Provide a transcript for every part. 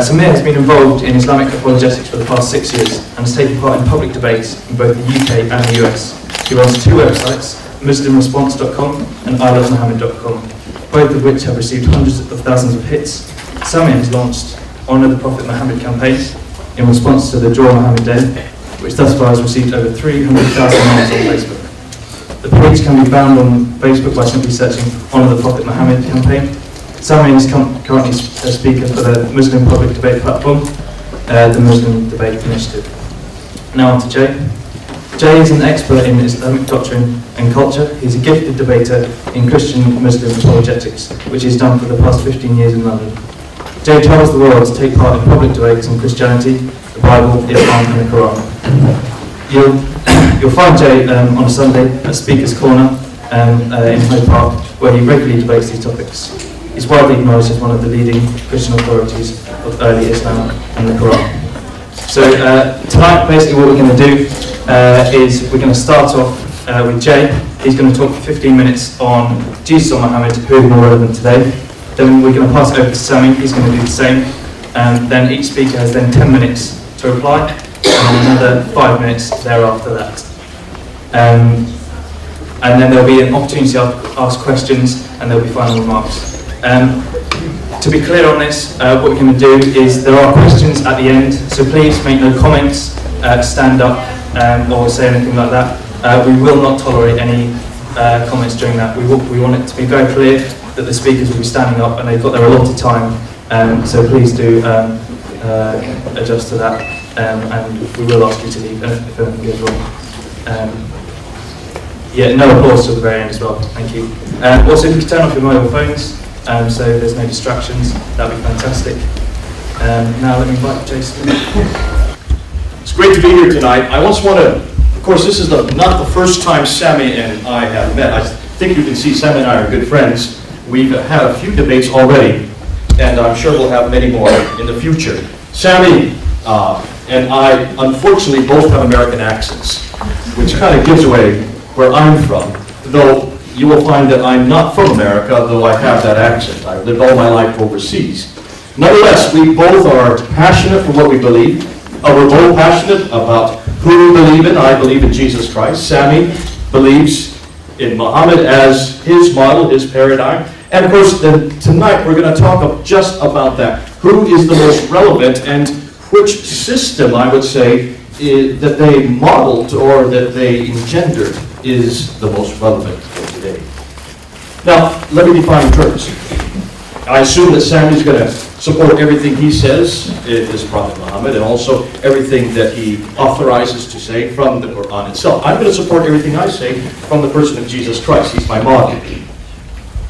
Sami has been involved in Islamic apologetics for the past 6 years and has taken part in public debates in both the UK and the US. He runs 2 websites, MuslimResponse.com and ILoveMuhammad.com, both of which have received hundreds of thousands of hits. Sami has launched Honour the Prophet Muhammad campaign in response to the Draw Muhammad Day, which thus far has received over 300,000 likes on Facebook. The page can be found on Facebook by simply searching Honour the Prophet Muhammad campaign. Sami is currently a speaker for the Muslim Public Debate Platform, the Muslim Debate Initiative. Now on to Jay. Jay is an expert in Islamic doctrine and culture. He's a gifted debater in Christian Muslim apologetics, which he's done for the past 15 years in London. Jay travels the world to take part in public debates on Christianity, the Bible, Islam and the Quran. You'll find Jay on a Sunday at Speaker's Corner in Hyde Park, where he regularly debates these topics. He's widely acknowledged as one of the leading Christian authorities of early Islam and the Quran. So tonight, basically what we're going to do is we're going to start off with Jay. He's going to talk for 15 minutes on Jesus or Muhammad, who is more relevant today. Then we're going to pass it over to Sami. He's going to do the same. Then each speaker has then 10 minutes to reply, and another 5 minutes thereafter that. And then there'll be an opportunity to ask questions, and there'll be final remarks. To be clear on this, what we're going to do is there are questions at the end, so please make no comments, stand up or say anything like that. We will not tolerate any comments during that. We want it to be very clear that the speakers will be standing up and they've got their allotted time, so please do adjust to that, and we will ask you to leave if anything goes wrong. No applause till the very end as well, thank you. Also, if you could turn off your mobile phones, so there's no distractions, that'd be fantastic. Now let me invite Jason. It's great to be here tonight. I also want to, of course, this is not the first time Sami and I have met. I think you can see Sami and I are good friends. We've had a few debates already, and I'm sure we'll have many more in the future. Sami and I, unfortunately, both have American accents, which kind of gives away where I'm from, though you will find that I'm not from America, though I have that accent. I've lived all my life overseas. Nonetheless, we both are passionate for what we believe. We're both passionate about who we believe in. I believe in Jesus Christ. Sami believes in Muhammad as his model, his paradigm. And of course, tonight we're going to talk just about that. Who is the most relevant and which system, I would say, that they modeled or that they engendered is the most relevant for today. Now, let me define terms. I assume that Sami's going to support everything he says is Prophet Muhammad, and also everything that he authorizes to say from the Quran itself. I'm going to support everything I say from the person of Jesus Christ. He's my model.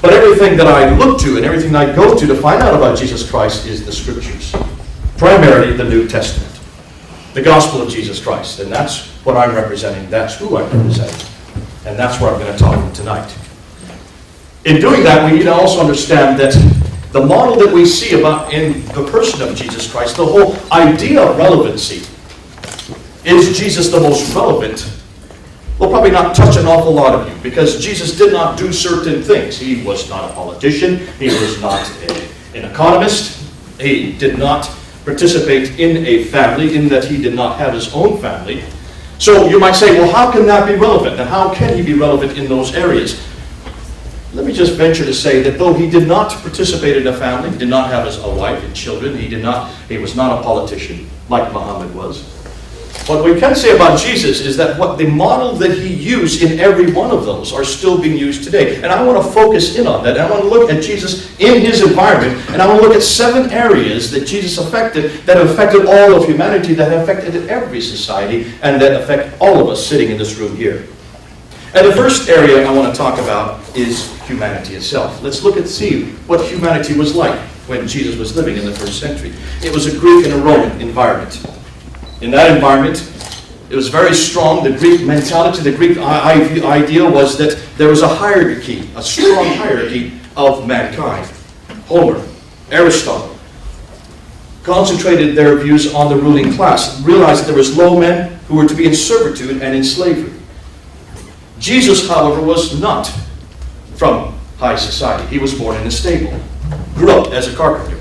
But everything that I look to and everything I go to find out about Jesus Christ is the Scriptures, primarily the New Testament, the Gospel of Jesus Christ, and that's what I'm representing. That's who I'm representing, and that's what I'm going to talk about tonight. In doing that, we need to also understand that the model that we see about in the person of Jesus Christ, the whole idea of relevancy, is Jesus the most relevant, will probably not touch an awful lot of you, because Jesus did not do certain things. He was not a politician. He was not an economist. He did not participate in a family, in that he did not have his own family. So you might say, well, how can that be relevant? And how can he be relevant in those areas? Let me just venture to say that though he did not participate in a family, did not have a wife and children, he was not a politician like Muhammad was. What we can say about Jesus is that what the model that he used in every one of those are still being used today. And I want to focus in on that. I want to look at Jesus in his environment, and I want to look at 7 areas that Jesus affected, that affected all of humanity, that affected every society, and that affect all of us sitting in this room here. And the first area I want to talk about is humanity itself. Let's look and see what humanity was like when Jesus was living in the first century. It was a Greek and a Roman environment. In that environment, it was very strong. The Greek mentality, the Greek idea was that there was a hierarchy, a strong hierarchy of mankind. Homer, Aristotle, concentrated their views on the ruling class, realized that there was low men who were to be in servitude and in slavery. Jesus, however, was not from high society. He was born in a stable, grew up as a carpenter.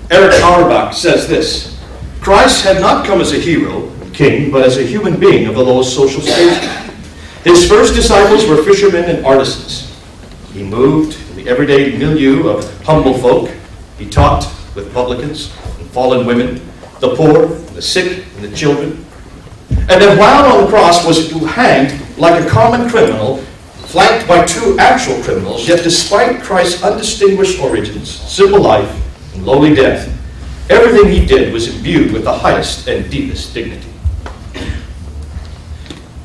Eric Auerbach says this: Christ had not come as a hero, king, but as a human being of the lowest social station. His first disciples were fishermen and artisans. He moved in the everyday milieu of humble folk. He talked with publicans and fallen women, the poor, the sick, and the children. And then wound on the cross was hanged like a common criminal, flanked by two actual criminals, yet despite Christ's undistinguished origins, simple life, and lowly death, everything he did was imbued with the highest and deepest dignity.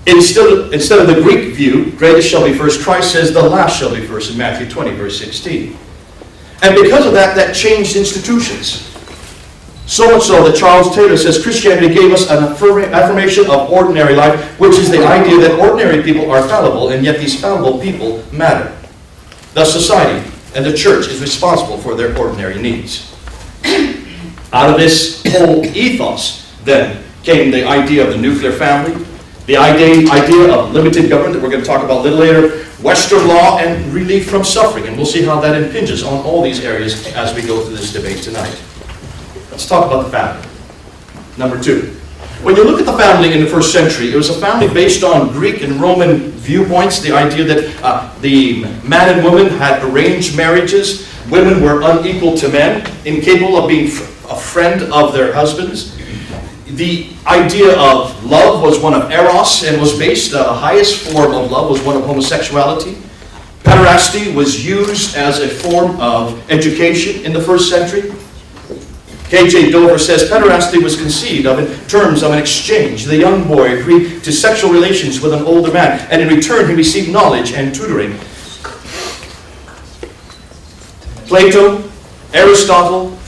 Instead of the Greek view, greatest shall be first, Christ says the last shall be first in Matthew 20, verse 16. And because of that, that changed institutions. So much so that Charles Taylor says Christianity gave us an affirmation of ordinary life, which is the idea that ordinary people are fallible, and yet these fallible people matter. Thus society and the church is responsible for their ordinary needs. Out of this whole ethos, then, came the idea of the nuclear family, the idea of limited government that we're going to talk about a little later, Western law, and relief from suffering. And we'll see how that impinges on all these areas as we go through this debate tonight. Let's talk about the family. Number two. When you look at the family in the first century, it was a family based on Greek and Roman viewpoints. The idea that the man and woman had arranged marriages. Women were unequal to men, incapable of being a friend of their husbands. The idea of love was one of eros and was based, the highest form of love was one of homosexuality. Pederasty was used as a form of education in the first century. K.J. Dover says pederasty was conceived of in terms of an exchange. The young boy agreed to sexual relations with an older man, and in return he received knowledge and tutoring. Plato, Aristotle,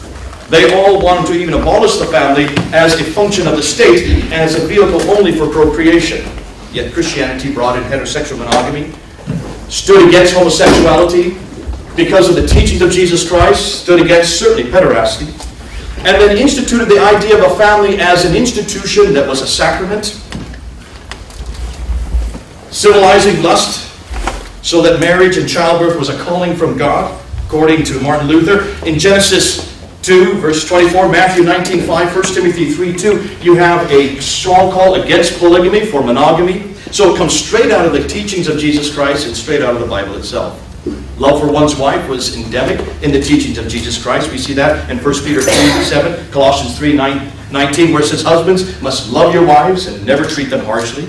they all wanted to even abolish the family as a function of the state and as a vehicle only for procreation. Yet Christianity brought in heterosexual monogamy, stood against homosexuality because of the teachings of Jesus Christ, stood against certainly pederasty, and then instituted the idea of a family as an institution that was a sacrament, civilizing lust, so that marriage and childbirth was a calling from God, according to Martin Luther. In Genesis 2, verse 24, Matthew 19:5, 1 Timothy 3:2, you have a strong call against polygamy for monogamy. So it comes straight out of the teachings of Jesus Christ and straight out of the Bible itself. Love for one's wife was endemic in the teachings of Jesus Christ. We see that in 1 Peter 3:7, Colossians 3:19, where it says, husbands must love your wives and never treat them harshly.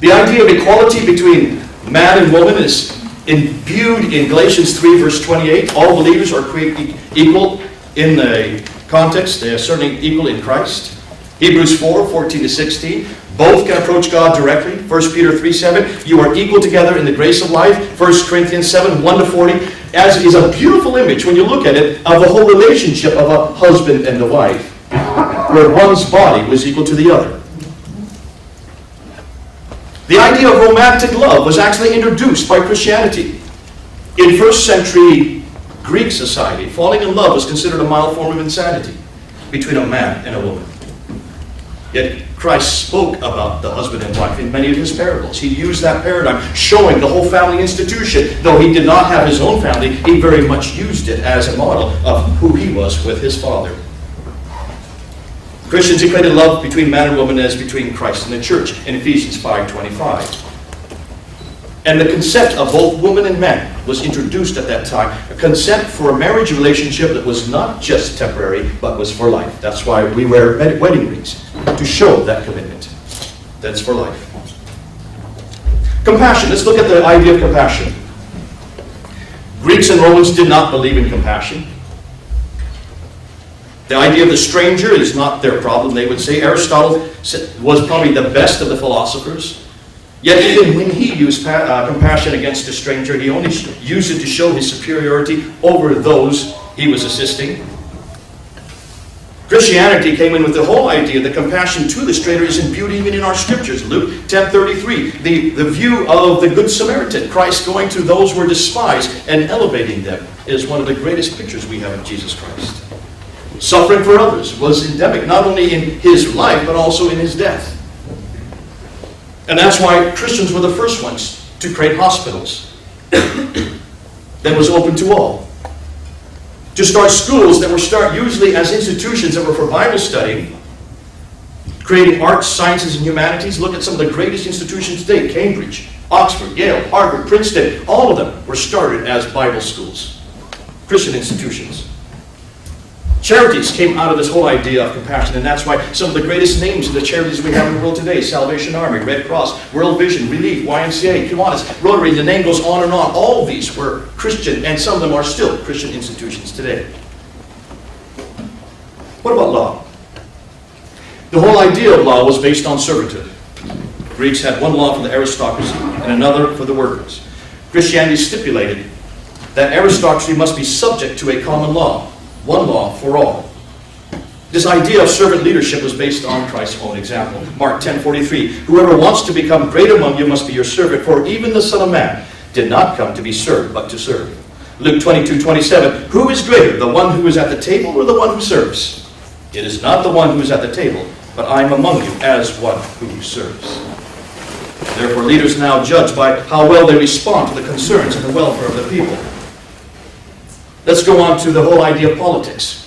The idea of equality between man and woman is imbued in Galatians 3, verse 28. All believers are created equal in the context. They are certainly equal in Christ. Hebrews 4, 14-16. Both can approach God directly. 1 Peter 3:7. You are equal together in the grace of life. 1 Corinthians 7, 1-40. As is a beautiful image, when you look at it, of the whole relationship of a husband and a wife, where one's body was equal to the other. The idea of romantic love was actually introduced by Christianity. In first century Greek society, falling in love was considered a mild form of insanity between a man and a woman. Yet Christ spoke about the husband and wife in many of his parables. He used that paradigm, showing the whole family institution. Though he did not have his own family, he very much used it as a model of who he was with his Father. Christians equated love between man and woman as between Christ and the church in Ephesians 5:25. And the consent of both woman and man was introduced at that time. A consent for a marriage relationship that was not just temporary, but was for life. That's why we wear wedding rings, to show that commitment. That's for life. Compassion. Let's look at the idea of compassion. Greeks and Romans did not believe in compassion. The idea of the stranger is not their problem, they would say. Aristotle was probably the best of the philosophers. Yet even when he used compassion against a stranger, he only used it to show his superiority over those he was assisting. Christianity came in with the whole idea that compassion to the stranger is imbued even in our scriptures. Luke 10:33, the view of the Good Samaritan, Christ going to those who were despised and elevating them, is one of the greatest pictures we have of Jesus Christ. Suffering for others was endemic, not only in his life, but also in his death. And that's why Christians were the first ones to create hospitals that was open to all. to start schools that were usually as institutions that were for Bible study, creating arts, sciences, and humanities. Look at some of the greatest institutions today: Cambridge, Oxford, Yale, Harvard, Princeton. All of them were started as Bible schools, Christian institutions. Charities came out of this whole idea of compassion, and that's why some of the greatest names of the charities we have in the world today: Salvation Army, Red Cross, World Vision, Relief, YMCA, Kiwanis, Rotary, the name goes on and on. All of these were Christian, and some of them are still Christian institutions today. What about law? The whole idea of law was based on servitude. The Greeks had one law for the aristocracy and another for the workers. Christianity stipulated that aristocracy must be subject to a common law, one law for all. This idea of servant leadership was based on Christ's own example. Mark 10:43, whoever wants to become great among you must be your servant, for even the Son of Man did not come to be served, but to serve. Luke 22:27, who is greater, the one who is at the table or the one who serves? It is not the one who is at the table, but I am among you as one who serves. Therefore, leaders now judge by how well they respond to the concerns and the welfare of the people. Let's go on to the whole idea of politics.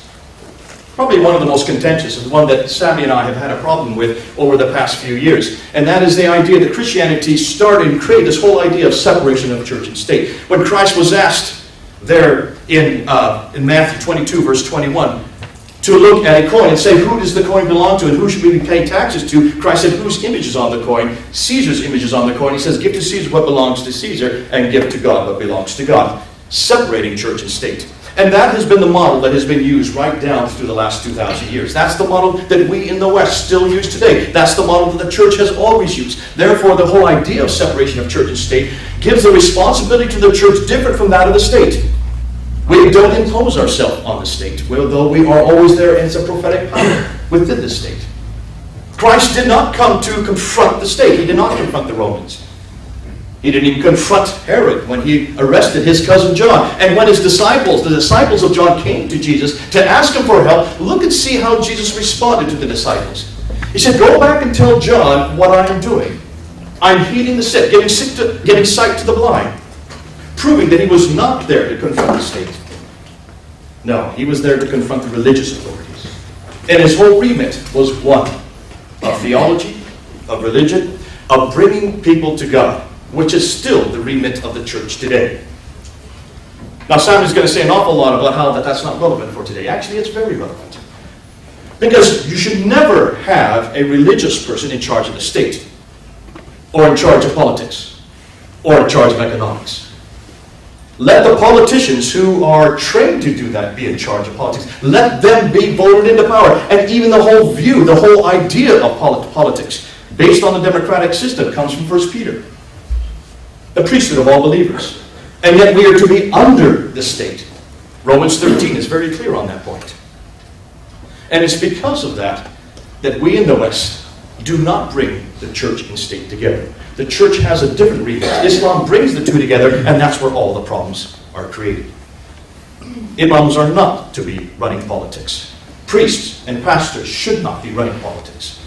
Probably one of the most contentious, and one that Sami and I have had a problem with over the past few years. And that is the idea that Christianity started and created this whole idea of separation of church and state. When Christ was asked there in Matthew 22, verse 21, to look at a coin and say, who does the coin belong to and who should we be paying taxes to? Christ said, whose image is on the coin? Caesar's image is on the coin. He says, give to Caesar what belongs to Caesar and give to God what belongs to God. Separating church and state. And that has been the model that has been used right down through the last 2,000 years. That's the model that we in the West still use today. That's the model that the church has always used. Therefore, the whole idea of separation of church and state gives the responsibility to the church different from that of the state. We don't impose ourselves on the state, though we are always there as a prophetic power within the state. Christ did not come to confront the state. He did not confront the Romans. He didn't even confront Herod when he arrested his cousin John. And when the disciples of John came to Jesus to ask him for help, look and see how Jesus responded to the disciples. He said, go back and tell John what I am doing. I'm healing the sick, giving sight to the blind. Proving that he was not there to confront the state. No, he was there to confront the religious authorities. And his whole remit was one of theology, of religion, of bringing people to God, which is still the remit of the church today. Now, Sami's going to say an awful lot about how that's not relevant for today. Actually, it's very relevant. Because you should never have a religious person in charge of the state, or in charge of politics, or in charge of economics. Let the politicians who are trained to do that be in charge of politics. Let them be voted into power. And even the whole view, the whole idea of politics, based on the democratic system, comes from 1 Peter. The priesthood of all believers. And yet we are to be under the state. Romans 13 is very clear on that point. And it's because of that that we in the West do not bring the church and state together. The church has a different remit. Islam brings the two together, and that's where all the problems are created. Imams are not to be running politics. Priests and pastors should not be running politics.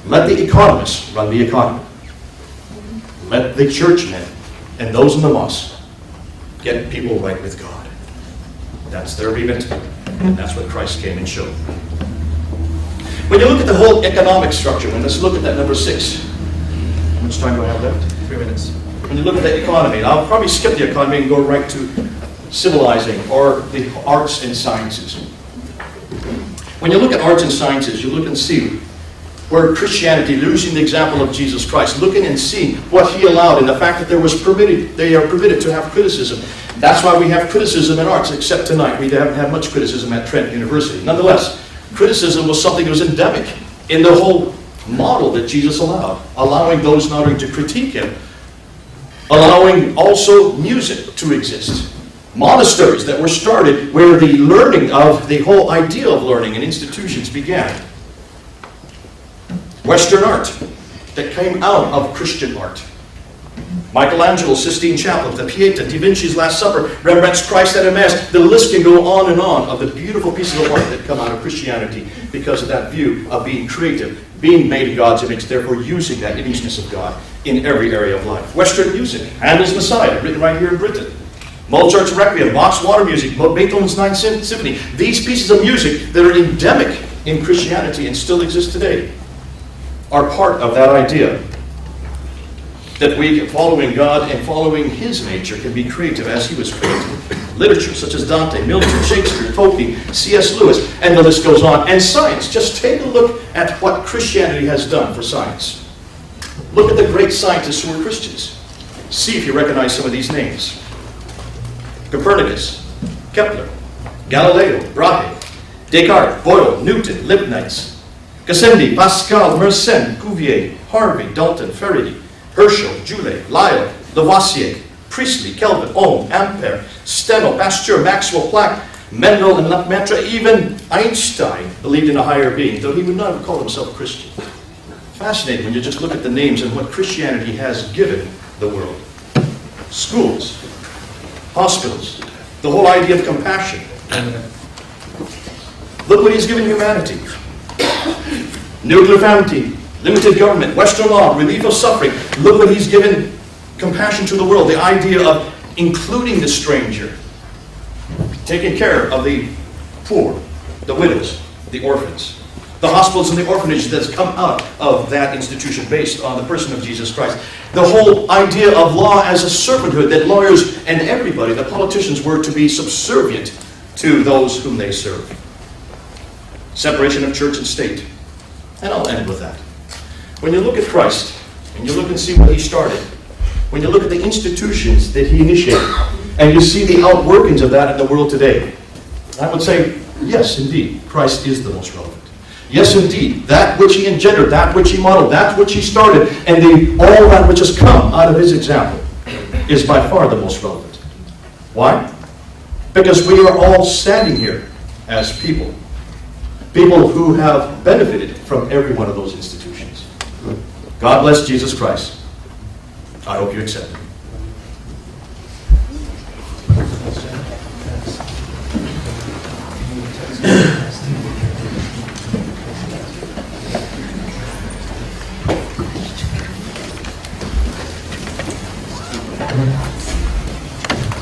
Let the economists run the economy. Let the churchmen and those in the mosque get people right with God. That's their remit, and that's what Christ came and showed. When you look at the whole economic structure, and let's look at that number 6. How much time do I have left? 3 minutes. When you look at the economy, and I'll probably skip the economy and go right to civilizing or the arts and sciences. When you look at arts and sciences, you look and see where Christianity, using the example of Jesus Christ, looking and seeing what he allowed and the fact that they are permitted to have criticism. That's why we have criticism in arts, except tonight. We haven't had much criticism at Trent University. Nonetheless, criticism was something that was endemic in the whole model that Jesus allowed, allowing those not only to critique him, allowing also music to exist. Monasteries that were started where the learning of the whole idea of learning and institutions began. Western art that came out of Christian art. Michelangelo's Sistine Chapel, the Pieta, Da Vinci's Last Supper, Rembrandt's Christ at Mass. The list can go on and on of the beautiful pieces of art that come out of Christianity because of that view of being creative, being made in God's image, therefore using that imageness of God in every area of life. Western music, Handel's Messiah, written right here in Britain. Mozart's Requiem, Bach's Water Music, Beethoven's Ninth Symphony. These pieces of music that are endemic in Christianity and still exist today are part of that idea that we, following God and following His nature, can be creative as He was creative. Literature such as Dante, Milton, Shakespeare, Tolkien, C.S. Lewis, and the list goes on. And science. Just take a look at what Christianity has done for science. Look at the great scientists who were Christians. See if you recognize some of these names. Copernicus, Kepler, Galileo, Brahe, Descartes, Boyle, Newton, Leibniz, Gassendi, Pascal, Mersenne, Cuvier, Harvey, Dalton, Faraday, Herschel, Joule, Lyell, Lavoisier, Priestley, Kelvin, Ohm, Ampere, Steno, Pasteur, Maxwell, Planck, Mendel, and Lemaitre. Even Einstein believed in a higher being, though he would not have called himself Christian. Fascinating when you just look at the names and what Christianity has given the world. Schools, hospitals, the whole idea of compassion. Look what He's given humanity. Nuclear family, limited government, Western law, relief of suffering. Look what He's given compassion to the world. The idea of including the stranger, taking care of the poor, the widows, the orphans. The hospitals and the orphanages that's come out of that institution based on the person of Jesus Christ. The whole idea of law as a servanthood, that lawyers and everybody, the politicians, were to be subservient to those whom they serve. Separation of church and state. And I'll end with that. When you look at Christ, and you look and see what He started, when you look at the institutions that He initiated, and you see the outworkings of that in the world today, I would say, yes, indeed, Christ is the most relevant. Yes, indeed, that which He engendered, that which He modeled, that which He started, and all that which has come out of His example is by far the most relevant. Why? Because we are all standing here as people. People who have benefited from every one of those institutions. God bless Jesus Christ. I hope you accept Him.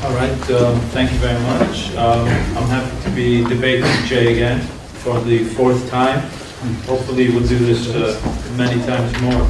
All right, thank you very much. I'm happy to be debating Jay again for the fourth time. Hopefully we'll do this many times more.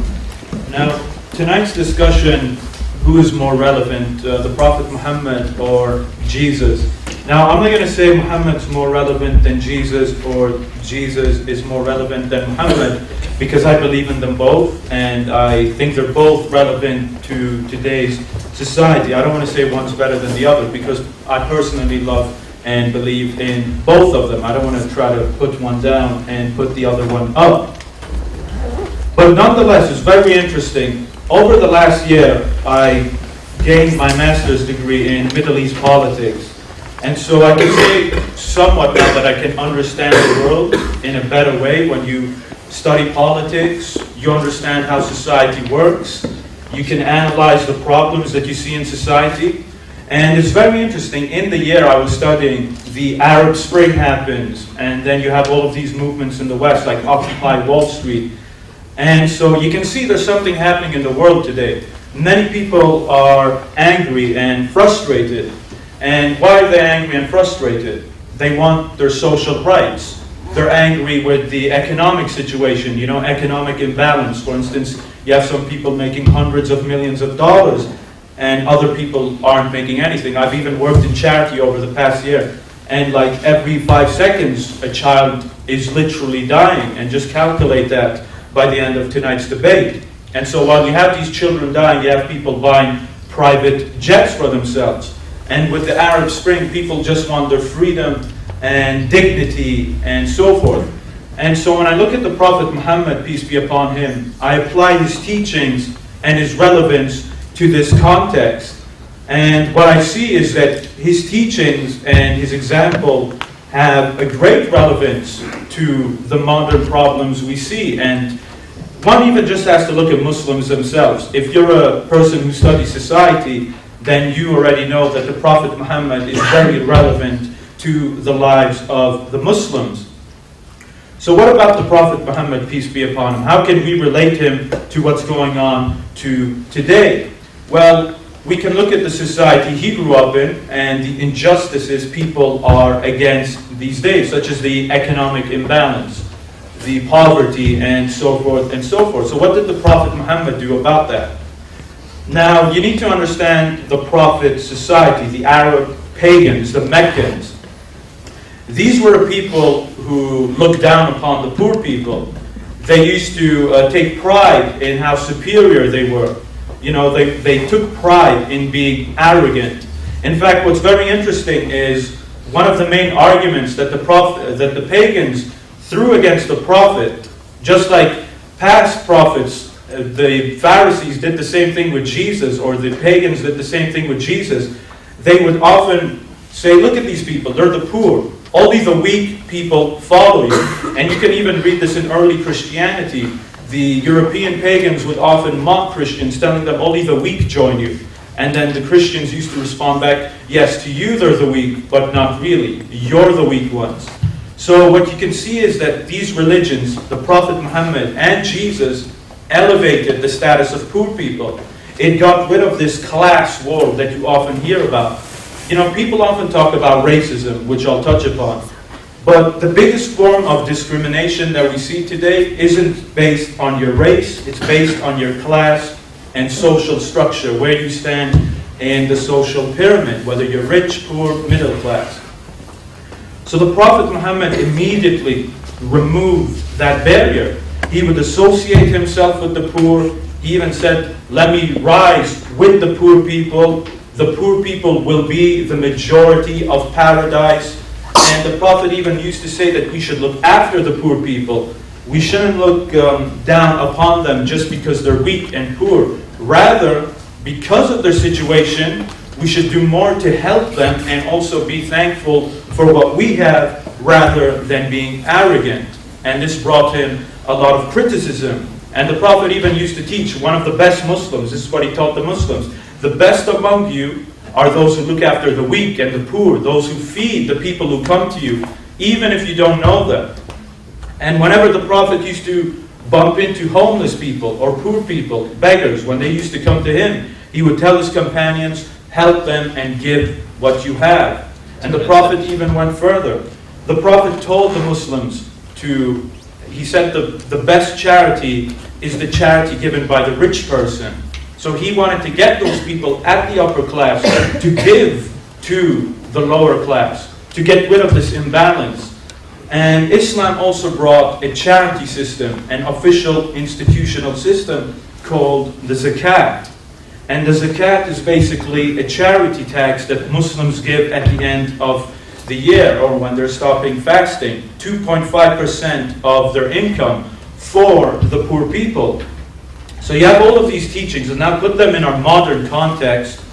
Now, tonight's discussion, who is more relevant, the Prophet Muhammad or Jesus? Now, I'm not going to say Muhammad's more relevant than Jesus or Jesus is more relevant than Muhammad, because I believe in them both, and I think they're both relevant to today's society. I don't want to say one's better than the other, because I personally love and believe in both of them. I don't want to try to put one down and put the other one up. But nonetheless, it's very interesting. Over the last year, I gained my master's degree in Middle East politics. And so I can say somewhat now that I can understand the world in a better way. When you study politics, you understand how society works. You can analyze the problems that you see in society. And it's very interesting. In the year I was studying, the Arab Spring happens, and then you have all of these movements in the West, like Occupy Wall Street. And so you can see there's something happening in the world today. Many people are angry and frustrated. And why are they angry and frustrated? They want their social rights. They're angry with the economic situation, economic imbalance. For instance, you have some people making hundreds of millions of dollars, and other people aren't making anything. I've even worked in charity over the past year, and like every 5 seconds, a child is literally dying, and just calculate that by the end of tonight's debate. And so while you have these children dying, you have people buying private jets for themselves. And with the Arab Spring, people just want their freedom and dignity and so forth. And so when I look at the Prophet Muhammad, peace be upon him, I apply his teachings and his relevance to this context. And what I see is that his teachings and his example have a great relevance to the modern problems we see. And one even just has to look at Muslims themselves. If you're a person who studies society, then you already know that the Prophet Muhammad is very relevant to the lives of the Muslims. So what about the Prophet Muhammad, peace be upon him? How can we relate him to what's going on to today? Well, we can look at the society he grew up in and the injustices people are against these days, such as the economic imbalance, the poverty, and so forth and so forth. So what did the Prophet Muhammad do about that? Now, you need to understand the Prophet's society, the Arab pagans, the Meccans. These were people who looked down upon the poor people. They used to take pride in how superior they were. You know, they took pride in being arrogant. In fact, what's very interesting is one of the main arguments that the pagans threw against the Prophet, just like past prophets, the Pharisees did the same thing with Jesus, or the pagans did the same thing with Jesus. They would often say, look at these people, they're the poor. Only the weak people follow you. And you can even read this in early Christianity. The European pagans would often mock Christians, telling them only the weak join you. And then the Christians used to respond back, yes, to you they're the weak, but not really. You're the weak ones. So what you can see is that these religions, the Prophet Muhammad and Jesus, elevated the status of poor people. It got rid of this class war that you often hear about. You know, people often talk about racism, which I'll touch upon. But the biggest form of discrimination that we see today isn't based on your race, it's based on your class and social structure, where you stand in the social pyramid, whether you're rich, poor, middle class. So the Prophet Muhammad immediately removed that barrier. He would associate himself with the poor. He even said, let me rise with the poor people. The poor people will be the majority of paradise. And the Prophet even used to say that we should look after the poor people. We shouldn't look down upon them just because they're weak and poor. Rather, because of their situation, we should do more to help them and also be thankful for what we have rather than being arrogant. And this brought him a lot of criticism. And the Prophet even used to teach one of the best Muslims. This is what he taught the Muslims. The best among you are those who look after the weak and the poor, those who feed the people who come to you, even if you don't know them. And whenever the Prophet used to bump into homeless people or poor people, beggars, when they used to come to him, he would tell his companions, help them and give what you have. And the Prophet even went further. The Prophet told the Muslims he said the best charity is the charity given by the rich person. So he wanted to get those people at the upper class to give to the lower class, to get rid of this imbalance. And Islam also brought a charity system, an official institutional system called the zakat. And the zakat is basically a charity tax that Muslims give at the end of the year, or when they're stopping fasting, 2.5% of their income for the poor people. So you have all of these teachings, and now put them in our modern context.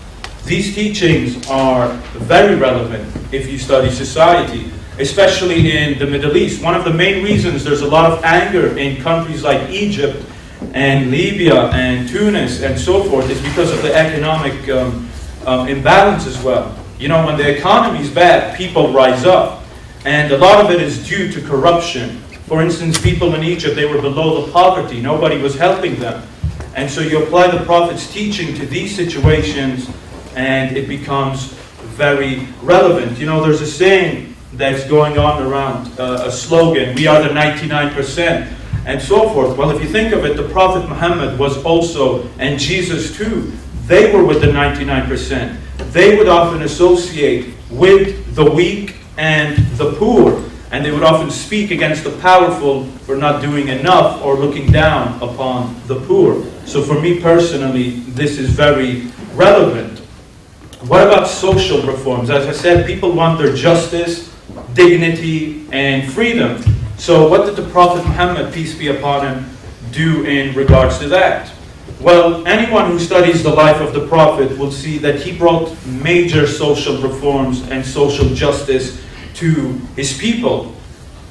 These teachings are very relevant if you study society, especially in the Middle East. One of the main reasons there's a lot of anger in countries like Egypt and Libya and Tunis and so forth is because of the economic imbalance as well. You know, when the economy is bad, people rise up. And a lot of it is due to corruption. For instance, people in Egypt, they were below the poverty. Nobody was helping them. And so you apply the Prophet's teaching to these situations, and it becomes very relevant. You know, there's a saying that's going on around, a slogan, we are the 99%, and so forth. Well, if you think of it, the Prophet Muhammad was also, and Jesus too, they were with the 99%. They would often associate with the weak and the poor, and they would often speak against the powerful for not doing enough or looking down upon the poor. So for me personally, this is very relevant. What about social reforms? As I said, people want their justice, dignity, and freedom. So what did the Prophet Muhammad, peace be upon him, do in regards to that? Well, anyone who studies the life of the Prophet will see that he brought major social reforms and social justice to his people.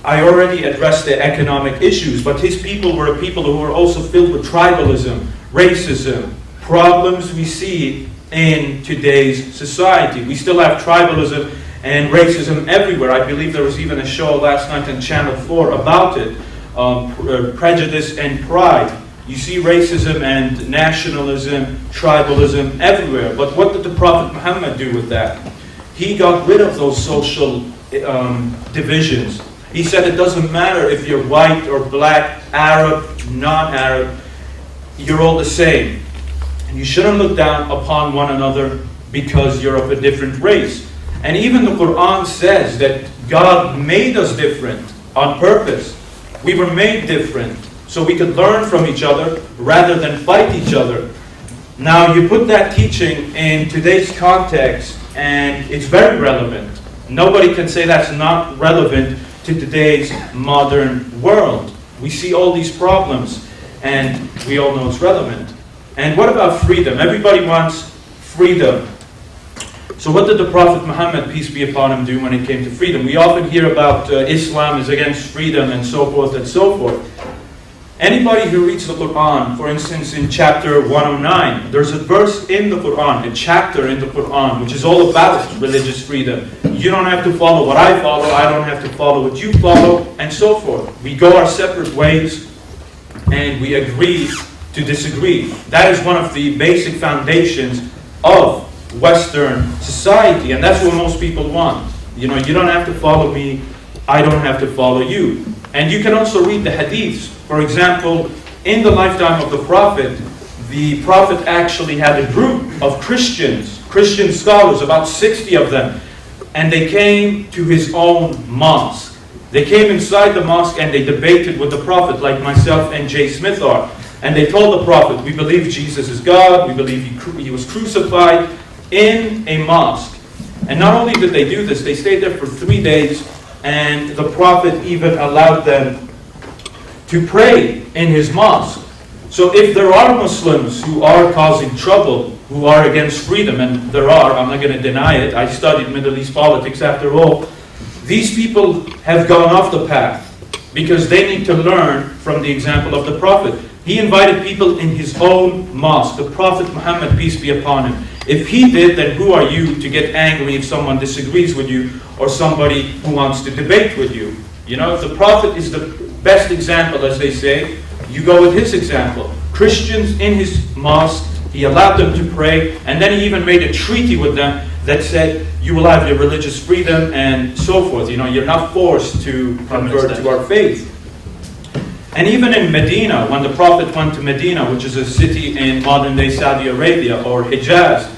I already addressed the economic issues, but his people were people who were also filled with tribalism, racism, problems we see in today's society. We still have tribalism and racism everywhere. I believe there was even a show last night on Channel 4 about it, prejudice and pride. You see racism and nationalism, tribalism everywhere. But what did the Prophet Muhammad do with that? He got rid of those social divisions. He said it doesn't matter if you're white or black, Arab, non-Arab, you're all the same. And you shouldn't look down upon one another because you're of a different race. And even the Quran says that God made us different on purpose. We were made different so we could learn from each other rather than fight each other. Now you put that teaching in today's context and it's very relevant. Nobody can say that's not relevant to today's modern world. We see all these problems and we all know it's relevant. And what about freedom? Everybody wants freedom. So what did the Prophet Muhammad, peace be upon him, do when it came to freedom? We often hear about Islam is against freedom and so forth and so forth. Anybody who reads the Quran, for instance in chapter 109, there's a verse in the Quran, a chapter in the Quran, which is all about religious freedom. You don't have to follow what I follow, I don't have to follow what you follow, and so forth. We go our separate ways and we agree to disagree. That is one of the basic foundations of Western society, and that's what most people want. You know, you don't have to follow me, I don't have to follow you. And you can also read the hadiths. For example, in the lifetime of the Prophet actually had a group of Christian scholars, about 60 of them, and they came to his own mosque. They came inside the mosque and they debated with the Prophet, like myself and Jay Smith are. And they told the Prophet, we believe Jesus is God, we believe he was crucified in a mosque. And not only did they do this, they stayed there for 3 days, and the Prophet even allowed them to pray in his mosque. So if there are Muslims who are causing trouble, who are against freedom, and there are, I'm not going to deny it, I studied Middle East politics after all, these people have gone off the path because they need to learn from the example of the Prophet. He invited people in his own mosque, the Prophet Muhammad, peace be upon him. If he did, then who are you to get angry if someone disagrees with you or somebody who wants to debate with you? You know, if the Prophet is the best example, as they say, you go with his example. Christians in his mosque, he allowed them to pray, and then he even made a treaty with them that said, you will have your religious freedom and so forth. You know, you're not forced to convert to our faith. And even in Medina, when the Prophet went to Medina, which is a city in modern-day Saudi Arabia or Hijaz,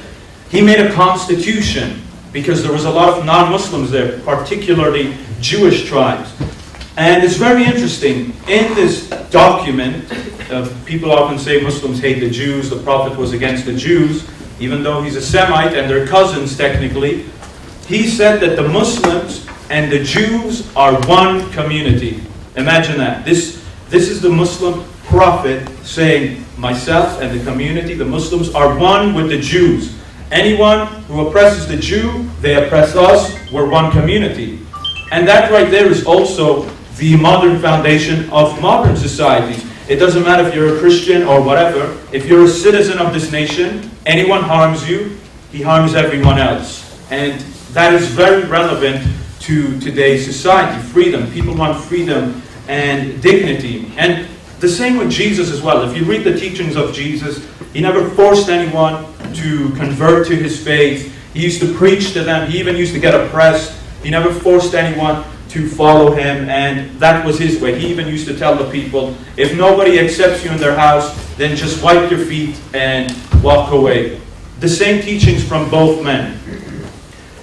he made a constitution because there was a lot of non-Muslims there, particularly Jewish tribes. And it's very interesting. In this document, people often say Muslims hate the Jews, the Prophet was against the Jews, even though he's a Semite and they're cousins technically. He said that the Muslims and the Jews are one community. Imagine that. This is the Muslim Prophet saying, myself and the community, the Muslims, are one with the Jews. Anyone who oppresses the Jew, they oppress us, we're one community. And that right there is also the modern foundation of modern societies. It doesn't matter if you're a Christian or whatever, if you're a citizen of this nation, anyone harms you, he harms everyone else. And that is very relevant to today's society, freedom. People want freedom and dignity. And the same with Jesus as well. If you read the teachings of Jesus, he never forced anyone to convert to his faith. He used to preach to them. He even used to get oppressed. He never forced anyone to follow him, and that was his way. He even used to tell the people, if nobody accepts you in their house, then just wipe your feet and walk away. The same teachings from both men.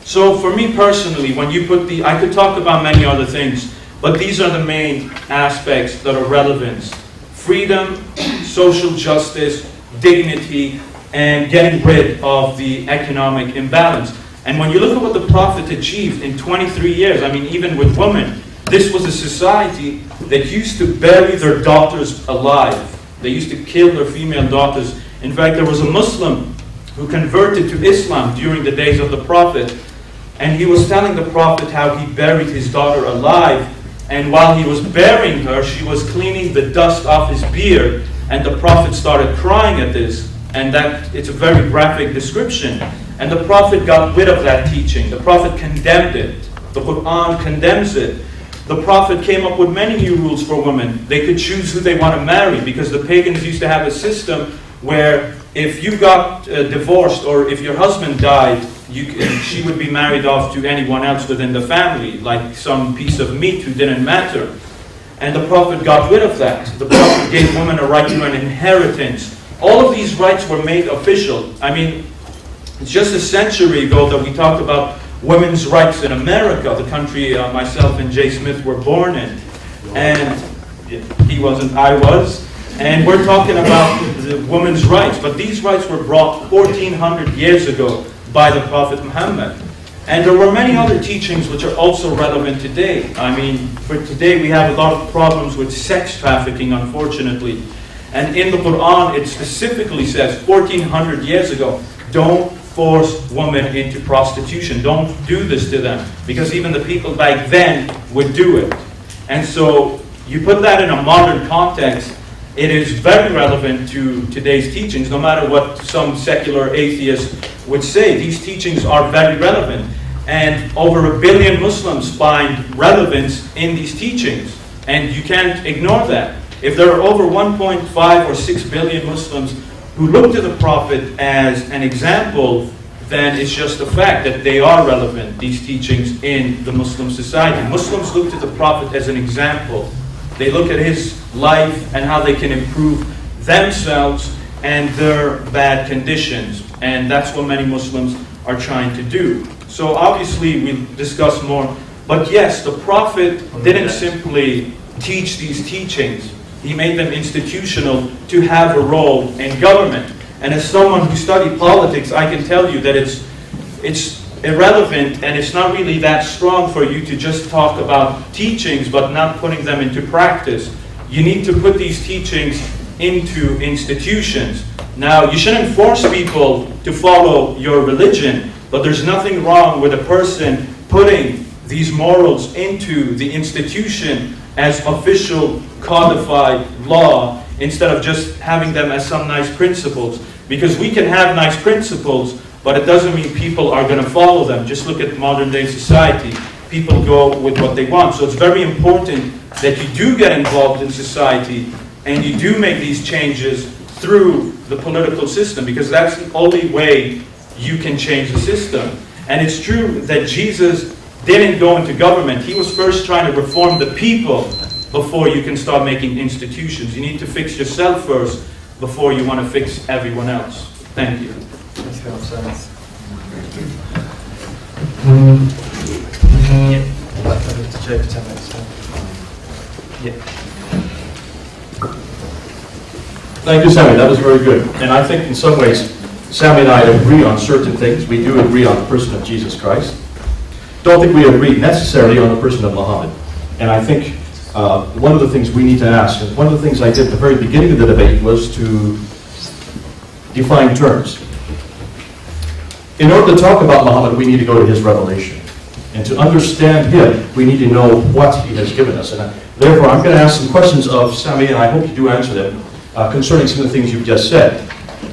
So for me personally, when you put I could talk about many other things, but these are the main aspects that are relevant. Freedom, social justice, dignity, and getting rid of the economic imbalance. And when you look at what the Prophet achieved in 23 years, I mean, even with women, this was a society that used to bury their daughters alive. They used to kill their female daughters. In fact, there was a Muslim who converted to Islam during the days of the Prophet, and he was telling the Prophet how he buried his daughter alive, and while he was burying her, she was cleaning the dust off his beard, and the Prophet started crying at this, and that it's a very graphic description. And the Prophet got rid of that teaching. The Prophet condemned it. The Quran condemns it. the Prophet came up with many new rules for women. They could choose who they want to marry, because the pagans used to have a system where if you got divorced or if your husband died, she would be married off to anyone else within the family, like some piece of meat who didn't matter. And the Prophet got rid of that. The Prophet gave women a right to an inheritance. All of these rights were made official. I mean, it's just a century ago that we talked about women's rights in America, the country myself and Jay Smith were born in. And he wasn't, I was. And we're talking about the women's rights. But these rights were brought 1400 years ago by the Prophet Muhammad. And there were many other teachings which are also relevant today. I mean, for today we have a lot of problems with sex trafficking, unfortunately. And in the Quran, it specifically says, 1400 years ago, don't force women into prostitution. Don't do this to them. Because even the people back then would do it. And so, you put that in a modern context, it is very relevant to today's teachings, no matter what some secular atheists would say. These teachings are very relevant. And over 1 billion Muslims find relevance in these teachings. And you can't ignore that. If there are over 1.5 or 6 billion Muslims who look to the Prophet as an example, then it's just a fact that they are relevant, these teachings, in the Muslim society. Muslims look to the Prophet as an example. They look at his life and how they can improve themselves and their bad conditions. And that's what many Muslims are trying to do. So obviously we'll discuss more. But yes, the Prophet didn't simply teach these teachings. He made them institutional to have a role in government. And as someone who studied politics, I can tell you that it's irrelevant and it's not really that strong for you to just talk about teachings but not putting them into practice. You need to put these teachings into institutions. Now, you shouldn't force people to follow your religion, but there's nothing wrong with a person putting these morals into the institution as official codified law instead of just having them as some nice principles. Because we can have nice principles, but it doesn't mean people are going to follow them. Just look at modern day society. People go with what they want. So it's very important that you do get involved in society and you do make these changes through the political system, because that's the only way you can change the system. And it's true that Jesus didn't go into government. He was first trying to reform the people before you can start making institutions. You need to fix yourself first before you want to fix everyone else. Thank you. Thanks very much, Sam. I'd like to move to Jay for 10 minutes. Yeah. Thank you, Sami. That was very good. And I think in some ways, Sami and I agree on certain things. We do agree on the person of Jesus Christ. Don't think we agree necessarily on the person of Muhammad. And I think one of the things we need to ask, and one of the things I did at the very beginning of the debate, was to define terms. In order to talk about Muhammad, we need to go to his revelation. And to understand him, we need to know what he has given us. And therefore, I'm going to ask some questions of Sami, and I hope you do answer them, concerning some of the things you've just said,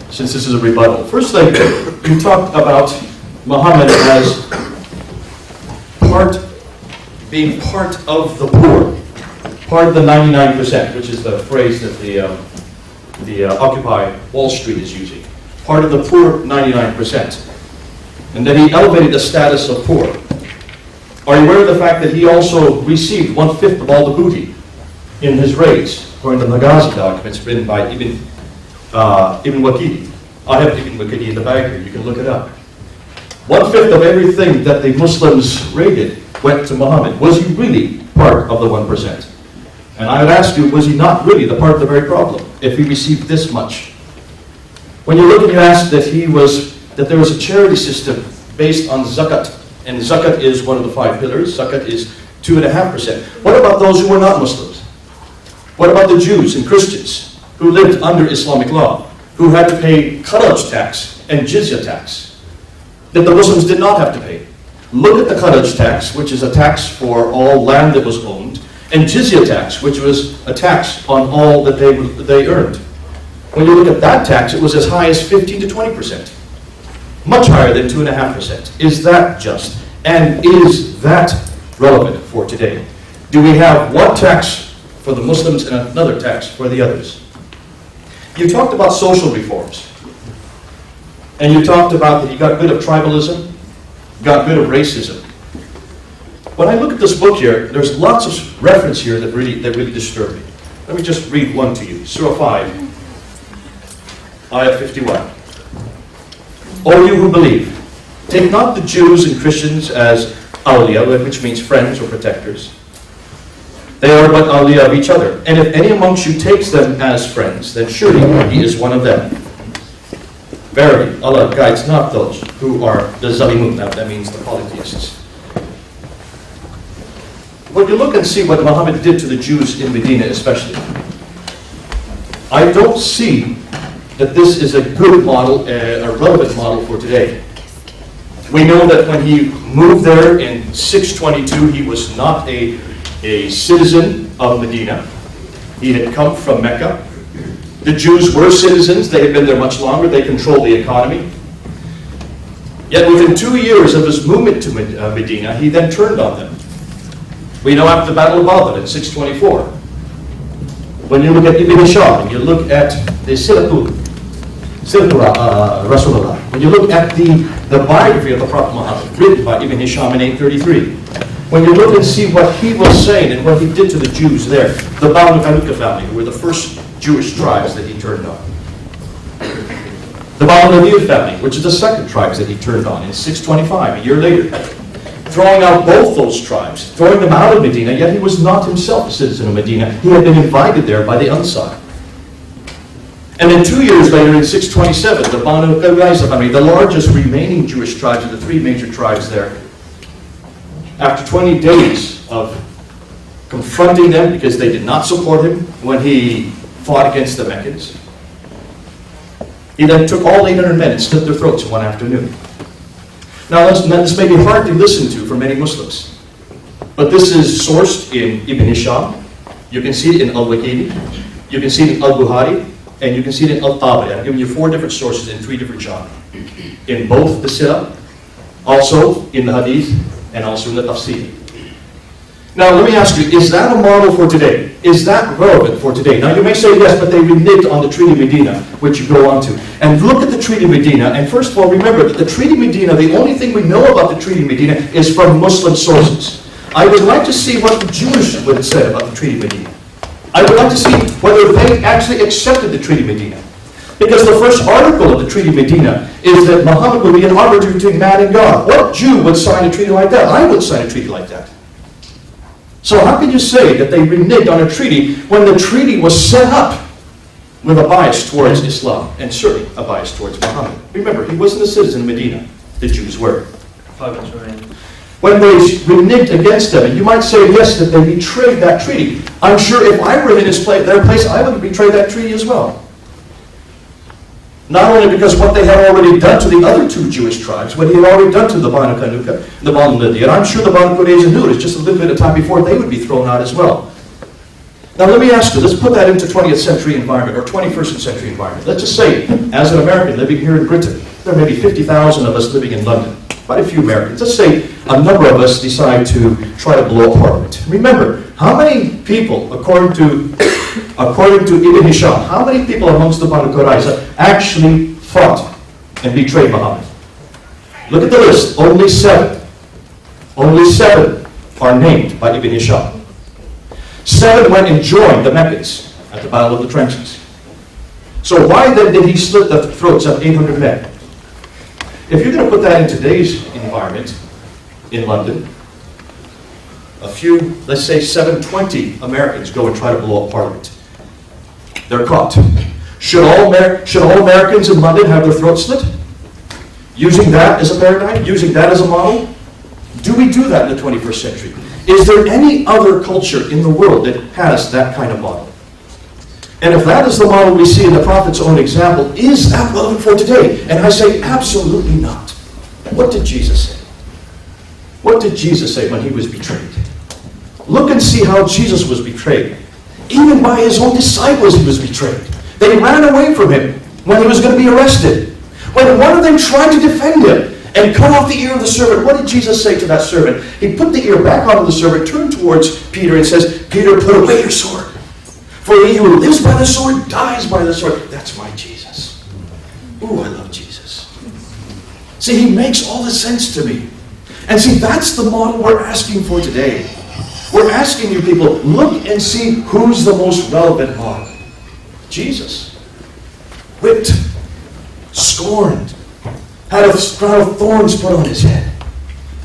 since this is a rebuttal. First thing, you talked about Muhammad as being part of the poor, part of the 99%, which is the phrase that the Occupy Wall Street is using. Part of the poor 99%. And that he elevated the status of poor. Are you aware of the fact that he also received 1/5 of all the booty in his raids, according to the Maghazi documents written by Ibn Waqidi? I have Ibn Waqidi in the bag here, you can look it up. 1/5 of everything that the Muslims raided went to Muhammad. Was he really part of the 1%? And I would ask you, was he not really the part of the very problem, if he received this much? When you look and you ask that there was a charity system based on zakat, and zakat is one of the 5 pillars, zakat is 2.5%. What about those who were not Muslims? What about the Jews and Christians who lived under Islamic law, who had to pay kharaj tax and jizya tax that the Muslims did not have to pay? Look at the kharaj tax, which is a tax for all land that was owned, and jizya tax, which was a tax on all that they earned. When you look at that tax, it was as high as 15 to 20%. Much higher than 2.5%. Is that just? And is that relevant for today? Do we have one tax for the Muslims and another tax for the others? You talked about social reforms. And you talked about that you got rid of tribalism, got rid of racism. When I look at this book here, there's lots of reference here that really disturb me. Let me just read one to you. Surah 5, Ayah 51. O you who believe, take not the Jews and Christians as awliya, which means friends or protectors. They are but awliya of each other. And if any amongst you takes them as friends, then surely he is one of them. Verily, Allah guides not those who are the zalimun, that means the polytheists. When you look and see what Muhammad did to the Jews in Medina especially, I don't see that this is a good model, a relevant model for today. We know that when he moved there in 622, he was not a citizen of Medina. He had come from Mecca. The Jews were citizens. They had been there much longer. They controlled the economy. Yet within 2 years of his movement to Medina, he then turned on them. We know after the Battle of Badr in 624. When you look at Ibn Hisham, and you look at the Siratu Rasulullah, when you look at the biography of the Prophet Muhammad, written by Ibn Hisham in 833, when you look and see what he was saying and what he did to the Jews there, the Banu Qanuqa family, who were the first Jewish tribes that he turned on. The Banu Nadir family, which is the second tribes that he turned on in 625, a year later. Throwing out both those tribes, throwing them out of Medina, yet he was not himself a citizen of Medina. He had been invited there by the Ansar. And then 2 years later, in 627, the Banu Qurayza family, the largest remaining Jewish tribes of the three major tribes there, after 20 days of confronting them because they did not support him when he fought against the Meccans, he then took all 800 men and slit their throats in one afternoon. Now, this may be hard to listen to for many Muslims, but this is sourced in Ibn Hisham. You can see it in Al-Waqidi, you can see it in Al-Bukhari, and you can see it in Al-Tabari. I've given you 4 different sources in 3 different genres. In both the Sirah, also in the Hadith, and also in the Tafsir. Now, let me ask you, is that a model for today? Is that relevant for today? Now, you may say yes, but they reneged on the Treaty of Medina, which you go on to. And look at the Treaty of Medina, and first of all, remember that the Treaty of Medina, the only thing we know about the Treaty of Medina is from Muslim sources. I would like to see what the Jewish would have said about the Treaty of Medina. I would like to see whether they actually accepted the Treaty of Medina. Because the first article of the Treaty of Medina is that Muhammad would be an arbiter between man and God. What Jew would sign a treaty like that? I would sign a treaty like that. So how can you say that they reneged on a treaty when the treaty was set up with a bias towards Islam and certainly a bias towards Muhammad? Remember, he wasn't a citizen of Medina. The Jews were. 5 minutes remaining. When they reneged against them, and you might say, yes, that they betrayed that treaty. I'm sure if I were in their place, I would betray that treaty as well. Not only because what they had already done to the other 2 Jewish tribes, what he had already done to the Banu Qanuqa, the Banu Nadir, and I'm sure the Banu Qurayza knew it, just a little bit of time before they would be thrown out as well. Now let me ask you, let's put that into 20th century environment, or 21st century environment. Let's just say, as an American living here in Britain, there may be 50,000 of us living in London, quite a few Americans. Let's say a number of us decide to try to blow up Parliament. Remember, how many people, according to Ibn Hisham, how many people amongst the Banu Qurayza actually fought and betrayed Muhammad? Look at the list. Only 7. Only 7 are named by Ibn Hisham. 7 went and joined the Meccans at the Battle of the Trenches. So why then did he slit the throats of 800 men? If you're going to put that in today's environment, in London, a few, let's say 720 Americans go and try to blow up Parliament. They're caught. Should all Americans in London have their throats slit? Using that as a paradigm? Using that as a model? Do we do that in the 21st century? Is there any other culture in the world that has that kind of model? And if that is the model we see in the Prophet's own example, is that relevant for today? And I say absolutely not. What did Jesus say? What did Jesus say when he was betrayed? Look and see how Jesus was betrayed. Even by his own disciples he was betrayed. They ran away from him when he was going to be arrested. When one of them tried to defend him and cut off the ear of the servant. What did Jesus say to that servant? He put the ear back onto the servant, turned towards Peter, and says, Peter, put away your sword. For he who lives by the sword dies by the sword. That's my Jesus. Ooh, I love Jesus. See, he makes all the sense to me. And see, that's the model we're asking for today. We're asking you people, look and see who's the most relevant model. Jesus. Whipped, scorned, had a crown of thorns put on his head,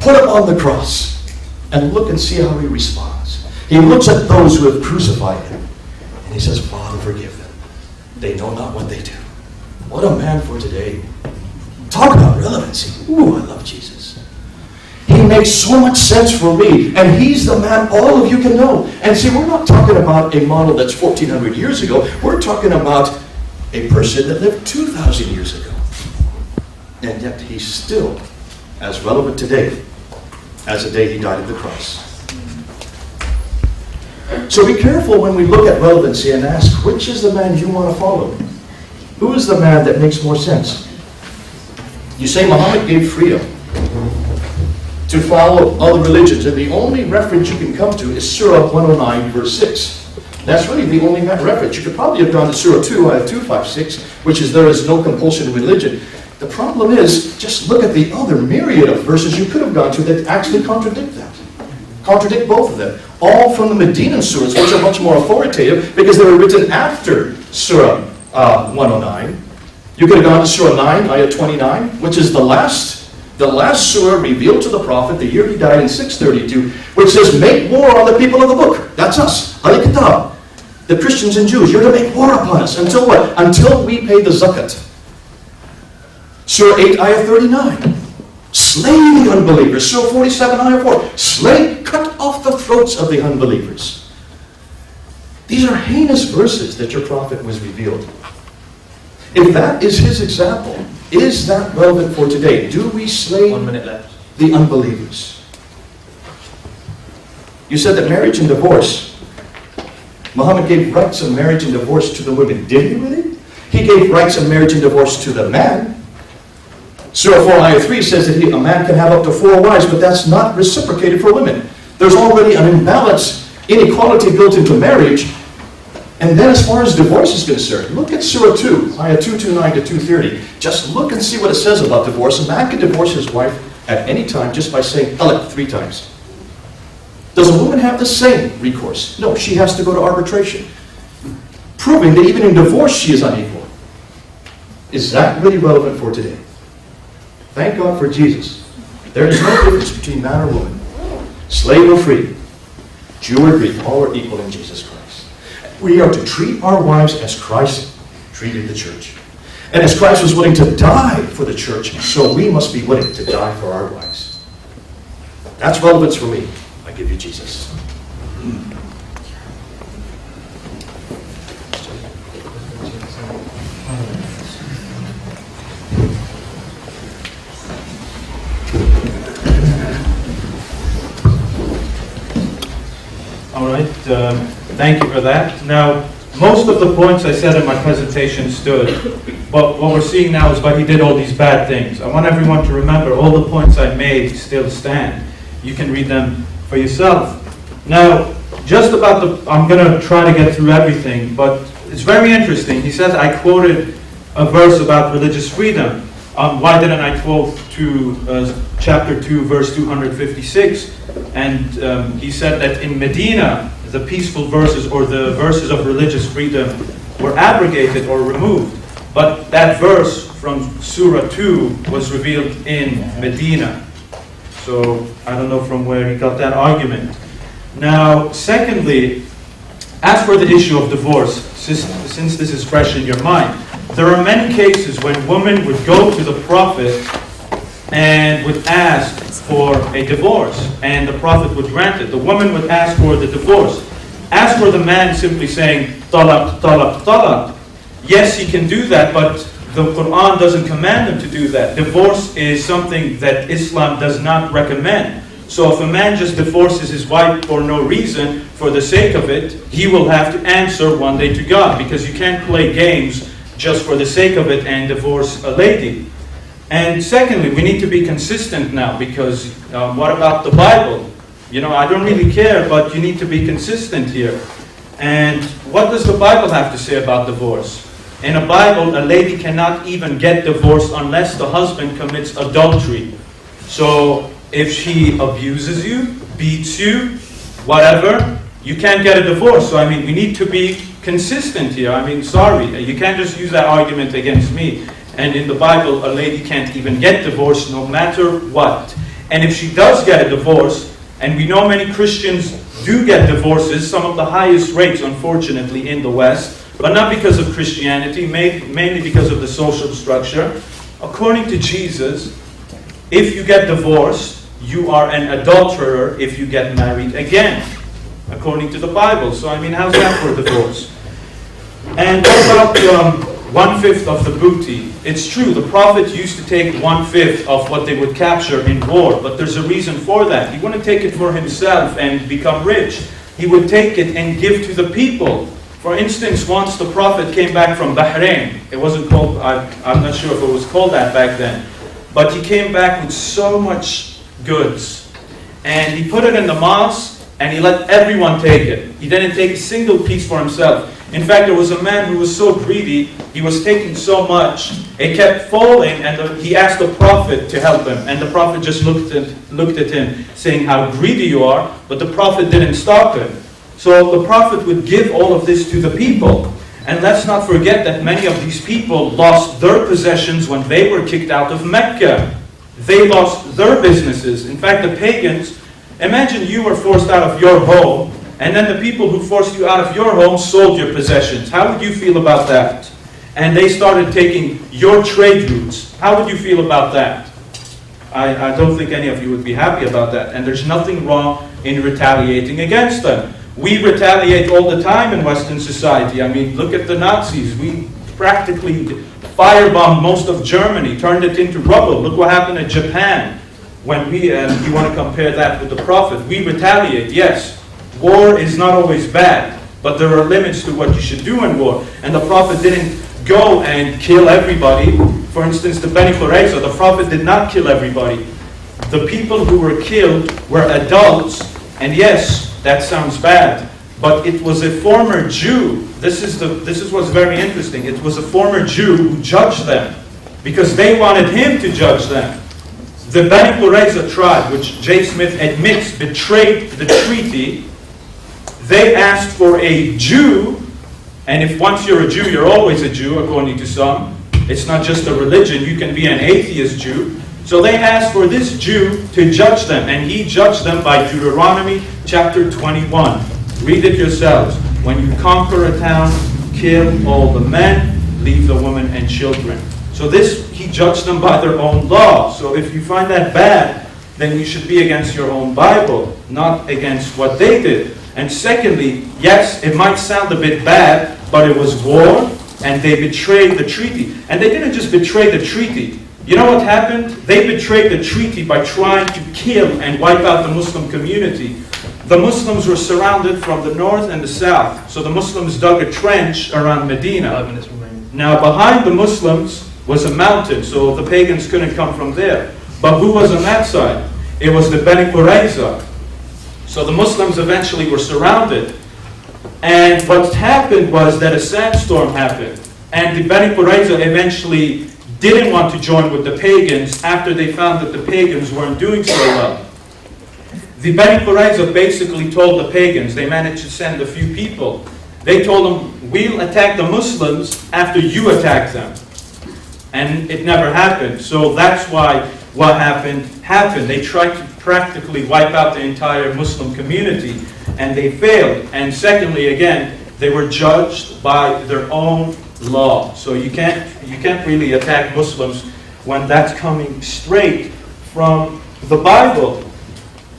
put him on the cross, and look and see how he responds. He looks at those who have crucified him, and he says, Father, forgive them. They know not what they do. What a man for today. Talk about relevancy. Ooh, I love Jesus. He makes so much sense for me, and he's the man all of you can know. And see, we're not talking about a model that's 1,400 years ago. We're talking about a person that lived 2,000 years ago. And yet he's still as relevant today as the day he died at the cross. So be careful when we look at relevancy and ask, which is the man you want to follow? Who is the man that makes more sense? You say Muhammad gave freedom to follow other religions, and the only reference you can come to is Surah 109, verse 6. That's really the only reference. You could probably have gone to Surah 2, ayah 256, which is there is no compulsion in religion. The problem is, just look at the other myriad of verses you could have gone to that actually contradict that. Contradict both of them. All from the Medinan surahs, which are much more authoritative because they were written after Surah 109. You could have gone to Surah 9, ayah 29, which is the last surah revealed to the prophet the year he died in 632, which says, make war on the people of the book. That's us. Al-Kitab. The Christians and Jews. You're to make war upon us. Until what? Until we pay the zakat. Surah 8, ayah 39. Slay the unbelievers. Surah 47, ayah 4. Slay, cut off the throats of the unbelievers. These are heinous verses that your prophet was revealed. If that is his example, is that relevant for today? Do we slay 1 minute left. the unbelievers? You said that marriage and divorce, Muhammad gave rights of marriage and divorce to the women. Did he really? He gave rights of marriage and divorce to the man. Surah 4, ayah 3 says that a man can have up to 4 wives, but that's not reciprocated for women. There's already an imbalance, inequality built into marriage. And then as far as divorce is concerned, look at Surah 2, ayah 229 to 230. Just look and see what it says about divorce. A man can divorce his wife at any time just by saying talaq 3 times. Does a woman have the same recourse? No, she has to go to arbitration, proving that even in divorce she is unequal. Is that really relevant for today? Thank God for Jesus. There is no difference between man or woman, slave or free, Jew or Greek, all are equal in Jesus Christ. We are to treat our wives as Christ treated the church. And as Christ was willing to die for the church, so we must be willing to die for our wives. That's relevance for me. I give you Jesus. All right, thank you for that. Now, most of the points I said in my presentation stood, but what we're seeing now is why he did all these bad things. I want everyone to remember all the points I made still stand. You can read them for yourself. Now, just about I'm going to try to get through everything, but it's very interesting. He says I quoted a verse about religious freedom. Why didn't I quote to chapter 2, verse 256? And he said that in Medina, the peaceful verses or the verses of religious freedom were abrogated or removed. But that verse from Surah 2 was revealed in Medina. So I don't know from where he got that argument. Now, secondly, as for the issue of divorce, since this is fresh in your mind, there are many cases when women would go to the Prophet and would ask for a divorce, and the Prophet would grant it. The woman would ask for the divorce. As for the man simply saying, talaq, talaq, talaq, yes, he can do that, but the Quran doesn't command him to do that. Divorce is something that Islam does not recommend. So if a man just divorces his wife for no reason, for the sake of it, he will have to answer one day to God, because you can't play games just for the sake of it and divorce a lady. And secondly, we need to be consistent now, because what about the Bible? I don't really care, but you need to be consistent here. And what does the Bible have to say about divorce? In a Bible, a lady cannot even get divorced unless the husband commits adultery. So if she abuses you, beats you, whatever, you can't get a divorce. So we need to be consistent here. Sorry, you can't just use that argument against me. And in the Bible, a lady can't even get divorced no matter what. And if she does get a divorce, and we know many Christians do get divorces, some of the highest rates, unfortunately, in the West, but not because of Christianity, mainly because of the social structure. According to Jesus, if you get divorced, you are an adulterer if you get married again, according to the Bible. So, how's that for divorce? And what about 1/5 of the booty? It's true, the prophet used to take 1/5 of what they would capture in war, but there's a reason for that. He wouldn't take it for himself and become rich. He would take it and give to the people. For instance, once the prophet came back from Bahrain, it wasn't called, I'm not sure if it was called that back then, but he came back with so much goods. And he put it in the mosque, and he let everyone take it. He didn't take a single piece for himself. In fact, there was a man who was so greedy, he was taking so much, it kept falling, and he asked the prophet to help him. And the prophet just looked at him, saying, how greedy you are, but the prophet didn't stop him. So the prophet would give all of this to the people. And let's not forget that many of these people lost their possessions when they were kicked out of Mecca. They lost their businesses. In fact, the pagans, imagine you were forced out of your home, and then the people who forced you out of your home sold your possessions. How would you feel about that? And they started taking your trade routes. How would you feel about that? I don't think any of you would be happy about that. And there's nothing wrong in retaliating against them. We retaliate all the time in Western society. Look at the Nazis. We practically firebombed most of Germany, turned it into rubble. Look what happened in Japan. When you want to compare that with the prophet, we retaliate, yes. War is not always bad, but there are limits to what you should do in war. And the prophet didn't go and kill everybody. For instance, the Bani Qurayza, the prophet did not kill everybody. The people who were killed were adults, and yes, that sounds bad, but it was a former Jew. This is what's very interesting. It was a former Jew who judged them, because they wanted him to judge them. The Bani Qurayza tribe, which J. Smith admits betrayed the treaty, they asked for a Jew, and if once you're a Jew, you're always a Jew, according to some. It's not just a religion, you can be an atheist Jew. So they asked for this Jew to judge them, and he judged them by Deuteronomy chapter 21. Read it yourselves. When you conquer a town, kill all the men, leave the women and children. So he judged them by their own law. So if you find that bad, then you should be against your own Bible, not against what they did. And secondly, yes, it might sound a bit bad, but it was war, and they betrayed the treaty. And they didn't just betray the treaty. You know what happened? They betrayed the treaty by trying to kill and wipe out the Muslim community. The Muslims were surrounded from the north and the south. So the Muslims dug a trench around Medina. 5 minutes remaining. Now behind the Muslims was a mountain, so the pagans couldn't come from there. But who was on that side? It was the Bani Qurayza. So the Muslims eventually were surrounded. And what happened was that a sandstorm happened. And the Bani Qurayza eventually didn't want to join with the pagans after they found that the pagans weren't doing so well. The Bani Qurayza basically told the pagans, they managed to send a few people. They told them, we'll attack the Muslims after you attack them. And it never happened. So that's why what happened. They tried to practically wipe out the entire Muslim community, and they failed. And secondly, again, they were judged by their own law. So you can't really attack Muslims when that's coming straight from the Bible.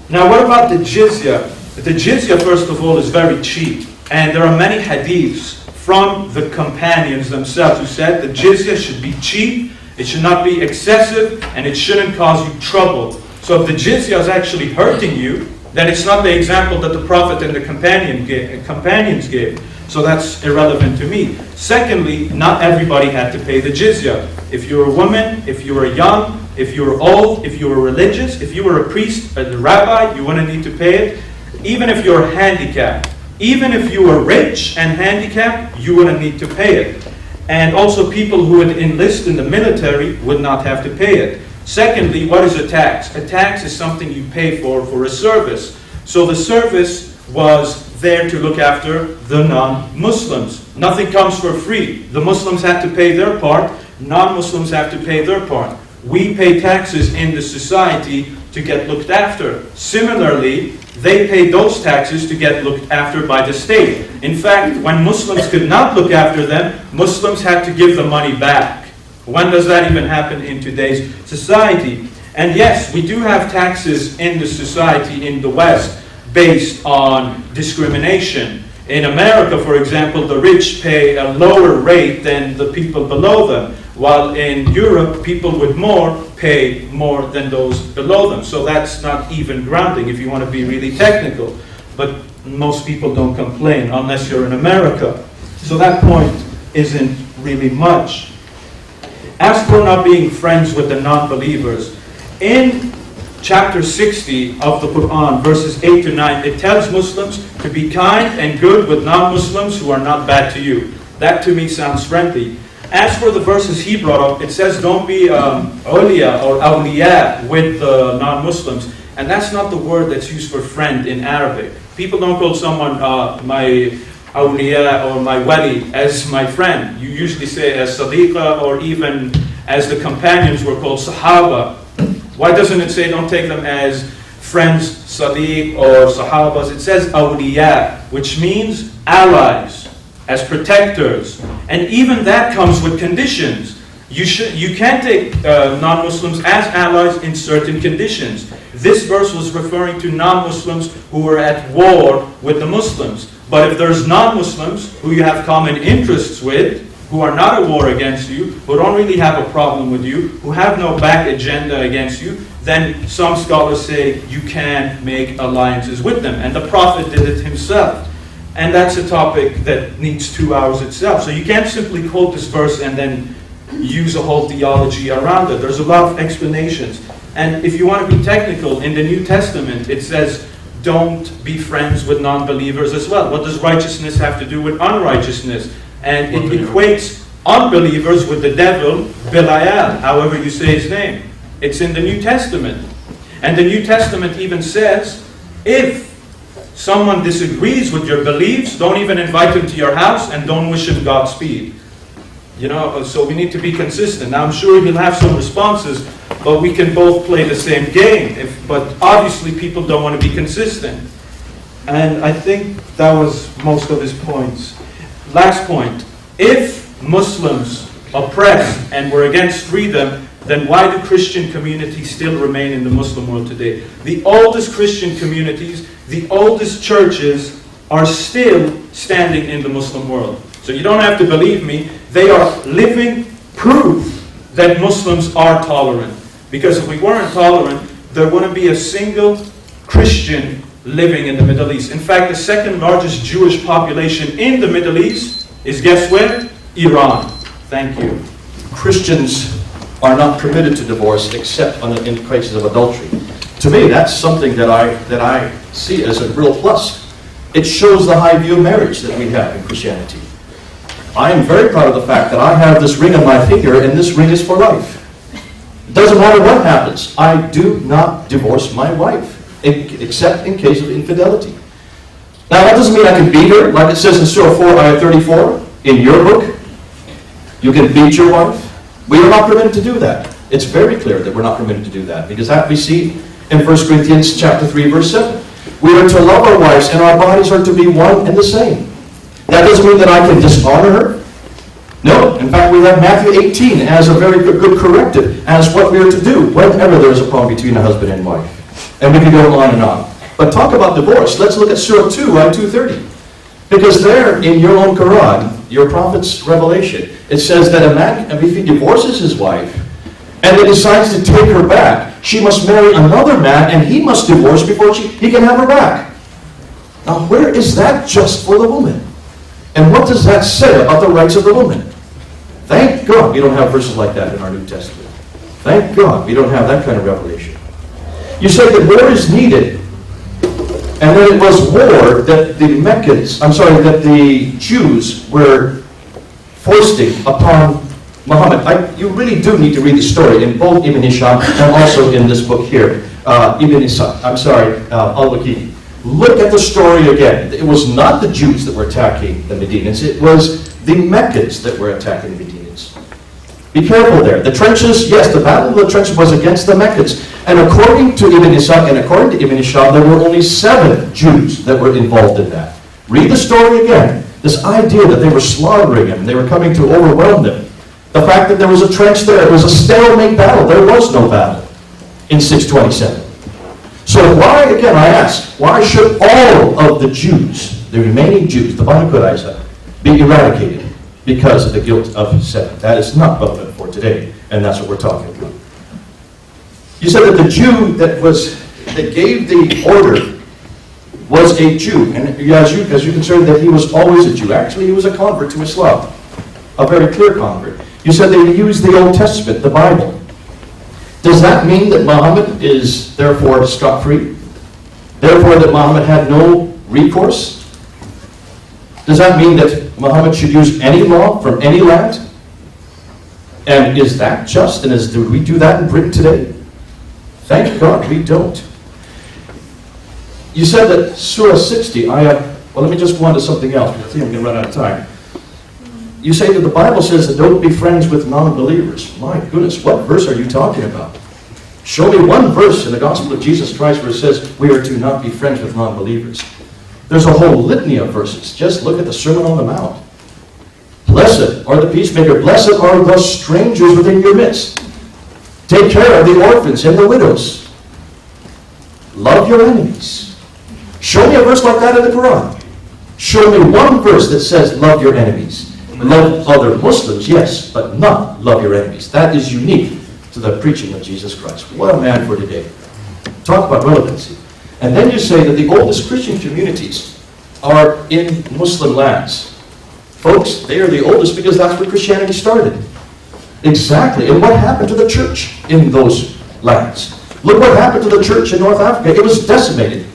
Now, what about the jizya? The jizya, first of all, is very cheap. And there are many hadiths from the companions themselves who said the jizya should be cheap, it should not be excessive, and it shouldn't cause you trouble. So if the jizya is actually hurting you, then it's not the example that the Prophet and the companions gave. So that's irrelevant to me. Secondly, not everybody had to pay the jizya. If you were a woman, if you were young, if you were old, if you were religious, if you were a priest, a rabbi, you wouldn't need to pay it. Even if you're handicapped, even if you were rich and handicapped, you wouldn't need to pay it. And also people who would enlist in the military would not have to pay it. Secondly, what is a tax? A tax is something you pay for a service. So the service was there to look after the non-Muslims. Nothing comes for free. The Muslims have to pay their part, non-Muslims have to pay their part. We pay taxes in the society to get looked after. Similarly, they pay those taxes to get looked after by the state. In fact, when Muslims could not look after them, Muslims had to give the money back. When does that even happen in today's society? And yes, we do have taxes in the society in the West based on discrimination. In America, for example, the rich pay a lower rate than the people below them, while in Europe, people with more pay more than those below them. So that's not even grounding if you want to be really technical. But most people don't complain unless you're in America. So that point isn't really much. As for not being friends with the non-believers, in chapter 60 of the Quran, verses 8 to 9, it tells Muslims to be kind and good with non-Muslims who are not bad to you. That to me sounds friendly. As for the verses he brought up, it says don't be awliya or awliya with the non-Muslims. And that's not the word that's used for friend in Arabic. People don't call someone my awliya or my wali as my friend. You usually say as sadiqa, or even as the companions were called sahaba. Why doesn't it say don't take them as friends, sadiq or sahabas? It says awliya, which means allies, as protectors. And even that comes with conditions. You can't take non-Muslims as allies in certain conditions. This verse was referring to non-Muslims who were at war with the Muslims. But if there's non-Muslims who you have common interests with, who are not at war against you, who don't really have a problem with you, who have no back agenda against you, then some scholars say you can make alliances with them. And the Prophet did it himself. And that's a topic that needs 2 hours itself. So you can't simply quote this verse and then use a whole theology around it. There's a lot of explanations. And if you want to be technical, in the New Testament it says don't be friends with non-believers as well. What does righteousness have to do with unrighteousness? And it equates unbelievers with the devil, Belial, however you say his name. It's in the New Testament. And the New Testament even says, if someone disagrees with your beliefs, don't even invite him to your house and don't wish him Godspeed. You know, so we need to be consistent. Now I'm sure he'll have some responses, but we can both play the same game. But obviously people don't want to be consistent. And I think that was most of his points. Last point, if Muslims oppress and were against freedom, then why do Christian communities still remain in the Muslim world today? The oldest Christian communities, the oldest churches are still standing in the Muslim world. So you don't have to believe me, they are living proof that Muslims are tolerant. Because if we weren't tolerant, there wouldn't be a single Christian living in the Middle East. In fact, the second largest Jewish population in the Middle East is, guess where? Iran. Thank you. Christians are not permitted to divorce except in cases of adultery. To me, that's something that I see as a real plus. It shows the high view of marriage that we have in Christianity. I am very proud of the fact that I have this ring on my finger, and this ring is for life. It doesn't matter what happens. I do not divorce my wife, except in case of infidelity. Now, that doesn't mean I can beat her, like it says in Surah 4, Ayah 34, in your book. You can beat your wife. We are not permitted to do that. It's very clear that we're not permitted to do that, because that we see in 1 Corinthians chapter 3, verse 7. We are to love our wives, and our bodies are to be one and the same. That doesn't mean that I can dishonor her. No. In fact, we have Matthew 18 as a very good corrective as what we are to do whenever there is a problem between a husband and wife. And we can go on and on. But talk about divorce. Let's look at Surah 2, Ayah 230. Because there, in your own Quran, your prophet's revelation, it says that a man, if he divorces his wife, and then decides to take her back, she must marry another man, and he must divorce before he can have her back. Now, where is that just for the woman? And what does that say about the rights of the woman? Thank God we don't have verses like that in our New Testament. Thank God we don't have that kind of revelation. You say that war is needed, and that it was war that that the Jews were foisting upon Muhammad. You really do need to read the story in both Ibn Hisham and also in this book here, Al-Waqidi. Look at the story again. It was not the Jews that were attacking the Medians. It was the Meccans that were attacking the Medians. Be careful there. The trenches, yes, the battle of the trenches was against the Meccans. And according to Ibn Ishaq and according to Ibn Hisham, there were only 7 Jews that were involved in that. Read the story again. This idea that they were slaughtering them, they were coming to overwhelm them. The fact that there was a trench there, it was a stalemate battle. There was no battle in 627. So why, again, I ask, why should all of the Jews, the remaining Jews, the Banu Qurayza, be eradicated because of the guilt of 7? That is not relevant for today, and that's what we're talking about. You said that the Jew that gave the order was a Jew, and as you considered that he was always a Jew. Actually, he was a convert to Islam, a very clear convert. You said they used the Old Testament, the Bible. Does that mean that Muhammad is therefore scot-free? Therefore that Muhammad had no recourse? Does that mean that Muhammad should use any law from any land? And is that just? And do we do that in Britain today? Thank God we don't. You said that Surah 60, well, let me just go on to something else, because I think I'm going to run out of time. You say that the Bible says that don't be friends with non-believers. My goodness, what verse are you talking about? Show me one verse in the Gospel of Jesus Christ where it says we are to not be friends with non-believers. There's a whole litany of verses. Just look at the Sermon on the Mount. Blessed are the peacemaker. Blessed are the strangers within your midst. Take care of the orphans and the widows. Love your enemies. Show me a verse like that in the Quran. Show me one verse that says love your enemies. Love other Muslims, yes, but not love your enemies. That is unique to the preaching of Jesus Christ. What a man for today. Talk about relevancy. And then you say that the oldest Christian communities are in Muslim lands. Folks, they are the oldest because that's where Christianity started. Exactly. And what happened to the church in those lands? Look what happened to the church in North Africa. It was decimated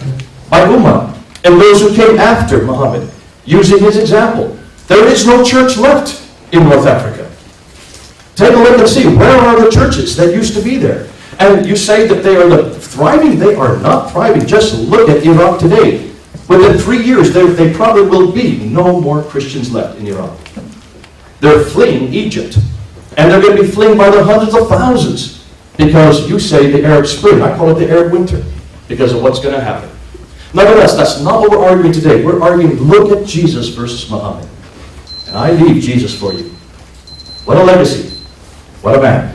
by Ummah and those who came after Muhammad, using his example. There is no church left in North Africa. Take a look and see, where are the churches that used to be there? And you say that they are thriving? They are not thriving. Just look at Iraq today. Within 3 years, there probably will be no more Christians left in Iraq. They're fleeing Egypt. And they're going to be fleeing by the hundreds of thousands. Because you say the Arab Spring, I call it the Arab Winter, because of what's going to happen. Nevertheless, that's not what we're arguing today. We're arguing, look at Jesus versus Muhammad. And I leave Jesus for you. What a legacy. What a man.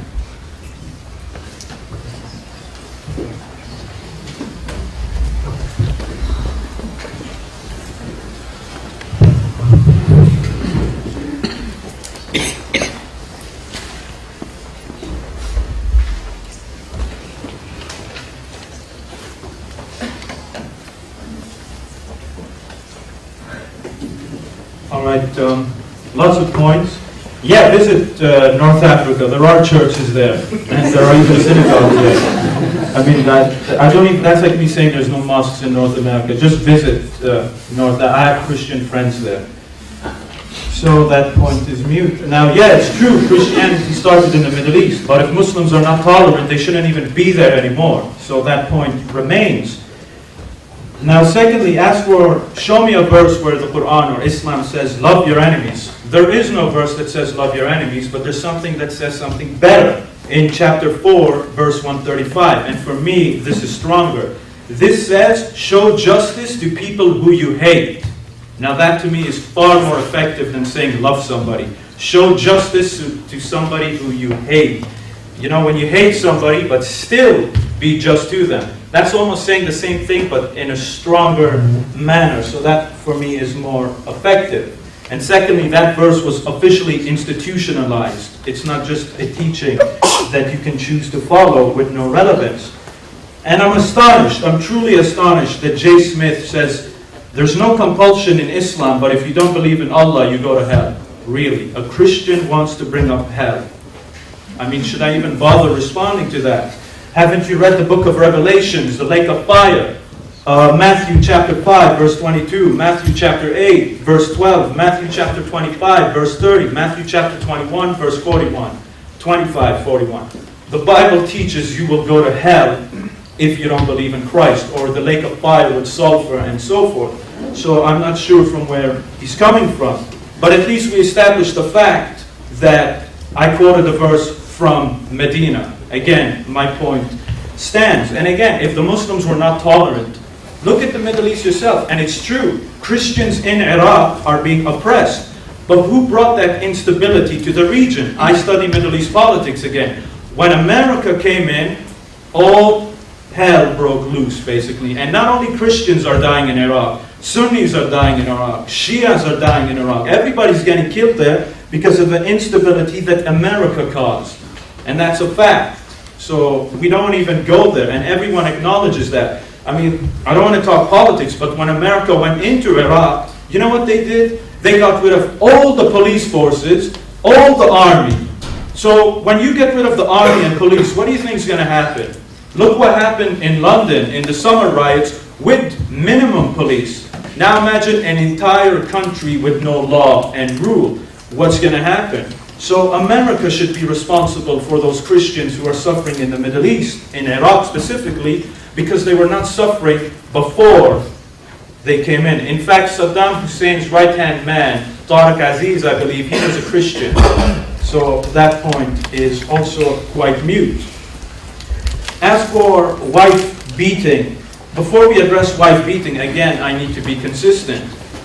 All right, lots of points. Yeah, visit North Africa. There are churches there, and there are even synagogues there. I mean, I don't even. That's like me saying there's no mosques in North America. Just visit North. I have Christian friends there. So that point is mute. Now, yeah, it's true. Christianity started in the Middle East, but if Muslims are not tolerant, they shouldn't even be there anymore. So that point remains. Now, secondly, show me a verse where the Quran or Islam says, love your enemies. There is no verse that says, love your enemies, but there's something that says something better in chapter 4, verse 135. And for me, this is stronger. This says, show justice to people who you hate. Now, that to me is far more effective than saying, love somebody. Show justice to somebody who you hate. You know, when you hate somebody, but still be just to them. That's almost saying the same thing, but in a stronger manner. So that, for me, is more effective. And secondly, that verse was officially institutionalized. It's not just a teaching that you can choose to follow with no relevance. And I'm astonished, I'm truly astonished that Jay Smith says There's no compulsion in Islam, but if you don't believe in Allah, you go to hell. Really. A Christian wants to bring up hell. I mean, should I even bother responding to that? Haven't you read the book of Revelations, the lake of fire? Matthew chapter 5, verse 22, Matthew chapter 8, verse 12, Matthew chapter 25, verse 30, Matthew chapter 21, verse 41, 25, 41. The Bible teaches you will go to hell if you don't believe in Christ, or the lake of fire with sulfur and so forth. So I'm not sure from where he's coming from. But at least we established the fact that I quoted a verse from Medina. Again, my point stands. And again, if the Muslims were not tolerant, look at the Middle East yourself. And it's true, Christians in Iraq are being oppressed. But who brought that instability to the region? I study Middle East politics again. When America came in, all hell broke loose, basically. And not only Christians are dying in Iraq, Sunnis are dying in Iraq, Shias are dying in Iraq. Everybody's getting killed there because of the instability that America caused. And that's a fact. So we don't even go there, and everyone acknowledges that. I mean, I don't want to talk politics, but when America went into Iraq, you know what they did? They got rid of all the police forces, all the army. So when you get rid of the army and police, what do you think is going to happen? Look what happened in London in the summer riots with minimum police. Now imagine an entire country with no law and rule. What's going to happen? So America should be responsible for those Christians who are suffering in the Middle East, in Iraq specifically, because they were not suffering before they came in. In fact, Saddam Hussein's right-hand man, Tariq Aziz, I believe, he was a Christian. So that point is also quite mute. As for wife beating, before we address wife beating, again, I need to be consistent.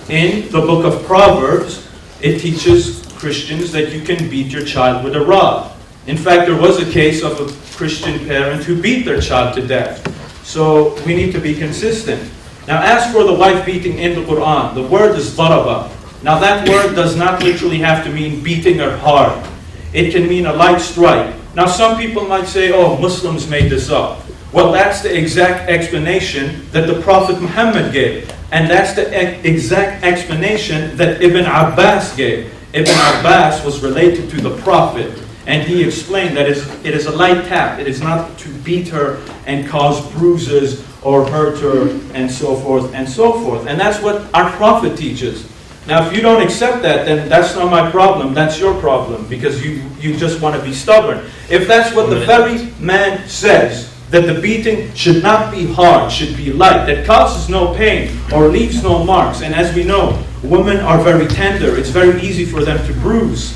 In the book of Proverbs, it teaches Christians that you can beat your child with a rod. In fact, there was a case of a Christian parent who beat their child to death. So we need to be consistent. Now, as for the wife beating in the Quran, the word is daraba. Now, that word does not literally have to mean beating her hard. It can mean a light strike. Now, some people might say, oh, Muslims made this up. Well, that's the exact explanation that the Prophet Muhammad gave. And that's the exact explanation that Ibn Abbas gave. Ibn Abbas was related to the Prophet. And he explained that it is a light tap. It is not to beat her and cause bruises or hurt her and so forth and so forth. And that's what our Prophet teaches. Now, if you don't accept that, then that's not my problem. That's your problem, because you just want to be stubborn. If that's what the very man says, that the beating should not be hard, should be light, that causes no pain or leaves no marks. And as we know, women are very tender. It's very easy for them to bruise.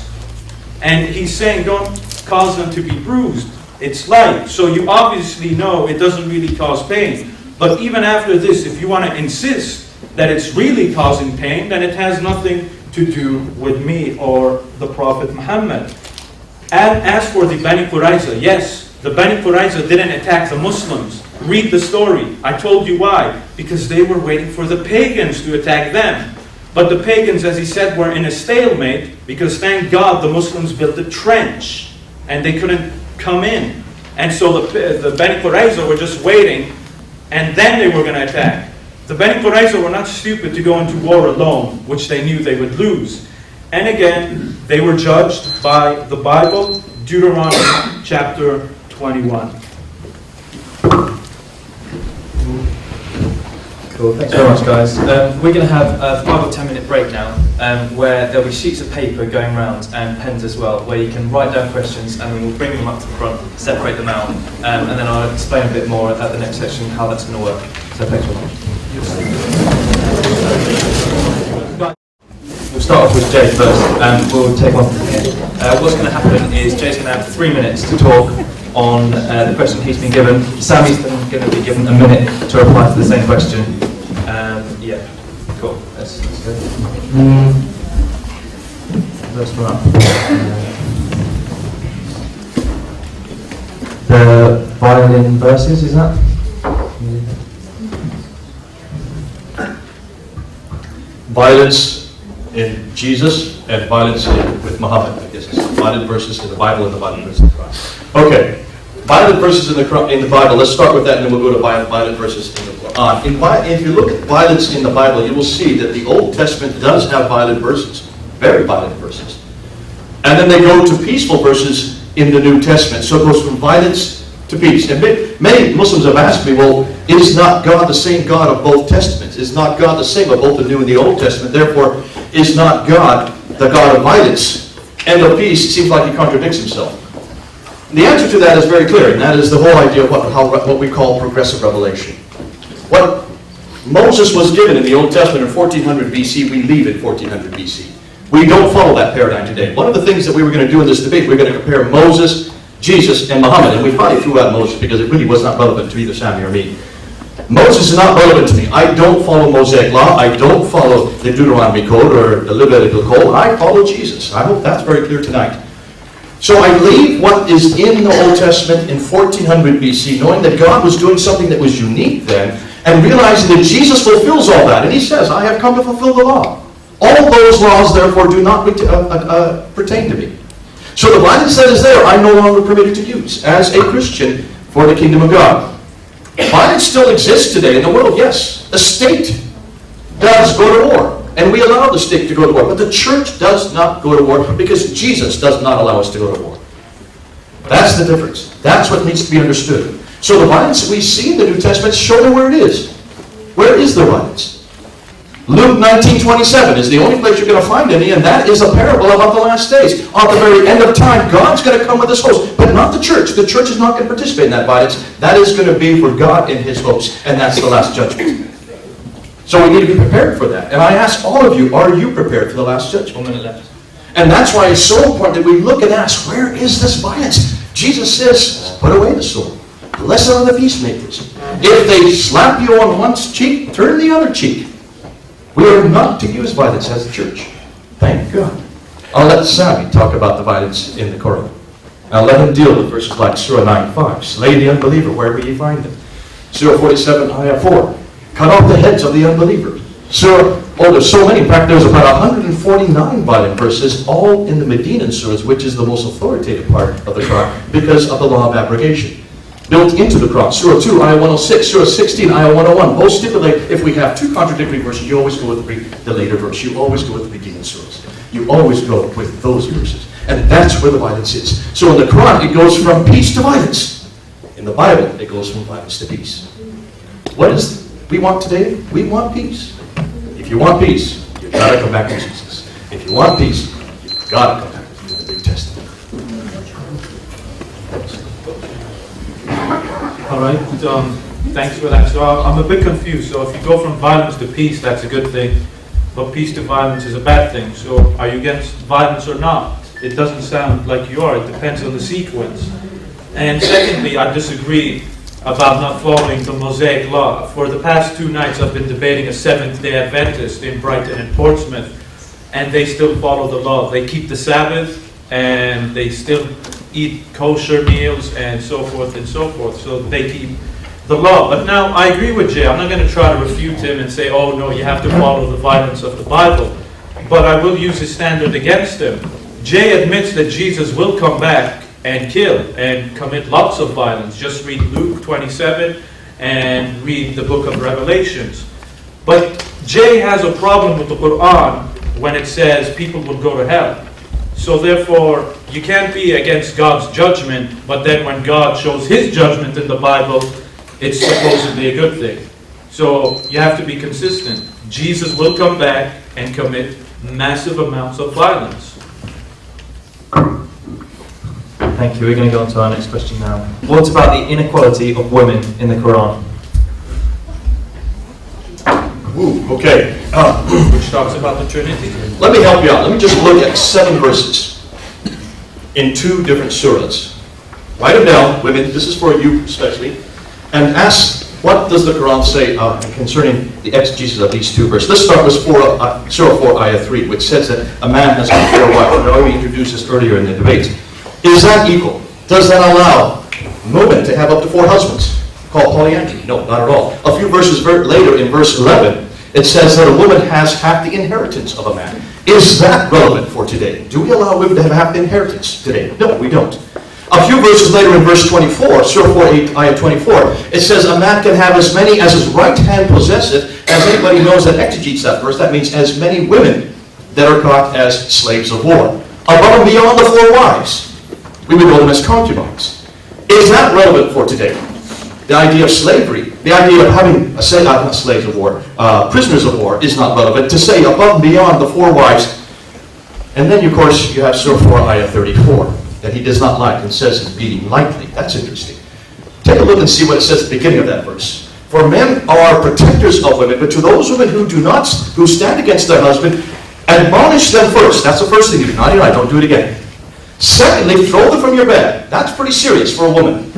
And he's saying, don't cause them to be bruised. It's light. So you obviously know it doesn't really cause pain. But even after this, if you want to insist that it's really causing pain, then it has nothing to do with me or the Prophet Muhammad. And as for the Bani Qurayza, yes, the Bani Qurayza didn't attack the Muslims. Read the story. I told you why. Because they were waiting for the pagans to attack them. But the pagans, as he said, were in a stalemate, because thank God the Muslims built a trench and they couldn't come in. And so the Bani Qurayza were just waiting, and then they were going to attack. The Bani Qurayza were not stupid to go into war alone, which they knew they would lose. And again, they were judged by the Bible, Deuteronomy chapter 21. Cool, thanks very much, guys. We're going to have a 5 or 10 minute break now, where there'll be sheets of paper going around and pens as well, where you can write down questions, and then we'll bring them up to the front, separate them out, and then I'll explain a bit more at the next section how that's going to work. So thanks very much. We'll start off with Jay first, and we'll take on from here. What's going to happen is Jay's going to have 3 minutes to talk on the question he's been given. Sammy's then going to be given a minute to reply to the same question. Yeah, cool. Let's go. First one up. The violin verses, is that? Violence in Jesus and violence with Muhammad, I guess. Violent verses in the Bible and the violent verses in the Quran. Okay, Violent verses in the Bible. Let's start with that, and then we'll go to violent verses in the Quran. If you look at violence in the Bible, you will see that the Old Testament does have violent verses, very violent verses. And then they go to peaceful verses in the New Testament. So it goes from violence to peace. And many Muslims have asked me, well, is not God the same God of both Testaments? Is not God the same of both the New and the Old Testament? Therefore, is not God the God of violence and of peace? It seems like he contradicts himself. The answer to that is very clear, and that is the whole idea of what we call progressive revelation. What Moses was given in the Old Testament in 1400 BC, we leave in 1400 BC. We don't follow that paradigm today. One of the things that we were going to do in this debate, we're going to compare Moses, Jesus, and Muhammad, and we finally threw out Moses because it really was not relevant to either Sami or me. Moses is not relevant to me. I don't follow Mosaic law. I don't follow the Deuteronomy Code or the Levitical Code. I follow Jesus. I hope that's very clear tonight. So I leave what is in the Old Testament in 1400 BC, knowing that God was doing something that was unique then, and realizing that Jesus fulfills all that. And he says, I have come to fulfill the law. All those laws, therefore, do not pertain to me. So the violence that is there, I'm no longer permitted to use as a Christian for the kingdom of God. Violence still exists today in the world, yes. The state does go to war. And we allow the state to go to war. But the church does not go to war because Jesus does not allow us to go to war. That's the difference. That's what needs to be understood. So the violence that we see in the New Testament, show me where it is. Where is the violence? Luke 19:27 is the only place you're going to find any, and that is a parable about the last days. At the very end of time, God's going to come with his host, but not the church. The church is not going to participate in that violence. That is going to be for God and his host, and that's the last judgment. So we need to be prepared for that. And I ask all of you, are you prepared for the last judgment? 1 minute left. And that's why it's so important that we look and ask, where is this violence? Jesus says, put away the sword. Blessed are the peacemakers. If they slap you on one cheek, turn the other cheek. We are not to use violence as a church. Thank God. I'll let Sami talk about the violence in the Quran. I'll let him deal with verses like Surah 9:5. Slay the unbeliever wherever you find them. Surah 47, Ayah 4. Cut off the heads of the unbelievers. There's so many. In fact, there's about 149 violent verses, all in the Medinan surahs, which is the most authoritative part of the Quran, because of the law of abrogation. Built into the Quran. Surah 2, Ayah 106. Surah 16, Ayah 101. Both stipulate, if we have two contradictory verses, you always go with the later verse. You always go with the Medinan surahs. You always go with those verses. And that's where the violence is. So in the Quran, it goes from peace to violence. In the Bible, it goes from violence to peace. What is we want today? We want peace. If you want peace, you've got to come back to Jesus. If you want peace, you've got to come back to the New Testament. All right, thanks for that. So I'm a bit confused. So if you go from violence to peace, that's a good thing. But peace to violence is a bad thing. So are you against violence or not? It doesn't sound like you are. It depends on the sequence. And secondly, I disagree about not following the Mosaic law. For the past 2 nights, I've been debating a Seventh-day Adventist in Brighton and Portsmouth, and they still follow the law. They keep the Sabbath, and they still eat kosher meals, and so forth and so forth. So they keep the law. But now, I agree with Jay. I'm not going to try to refute him and say, oh no, you have to follow the violence of the Bible. But I will use his standard against him. Jay admits that Jesus will come back and kill and commit lots of violence. Just read Luke 27 and read the book of Revelations. But Jay has a problem with the Quran when it says people will go to hell. So therefore, you can't be against God's judgment, but then when God shows his judgment in the Bible, it's supposedly a good thing. So you have to be consistent. Jesus will come back and commit massive amounts of violence. Thank you. We're going to go on to our next question now. What about the inequality of women in the Quran? Okay. Which talks about the Trinity. Let me help you out. Let me just look at 7 verses in 2 different surahs. Write them down, women. This is for you especially. And ask, what does the Quran say concerning the exegesis of these 2 verses? Let's start with Surah 4, Ayah 3, which says that a man has 4 wives. I already introduced this earlier in the debate. Is that equal? Does that allow women to have up to 4 husbands? Called polyandry? No, not at all. A few verses later, in verse 11, it says that a woman has half the inheritance of a man. Is that relevant for today? Do we allow women to have half the inheritance today? No, we don't. A few verses later in verse 24, Surah 4, ayah 24, it says, a man can have as many as his right hand possesseth. As anybody knows that exegetes that verse, that means as many women that are got as slaves of war. Above and beyond the 4 wives. We would know them as concubines. Is that relevant for today? The idea of slavery, the idea of having, not slaves of war, prisoners of war is not relevant. To say above and beyond the 4 wives. And then, of course, you have Surah 4, ayah 34, that he does not like and says is beating lightly. That's interesting. Take a look and see what it says at the beginning of that verse. For men are protectors of women, but to those women who who stand against their husband, admonish them first. That's the first thing you do. Not, don't do it again. Secondly, throw them from your bed. That's pretty serious for a woman.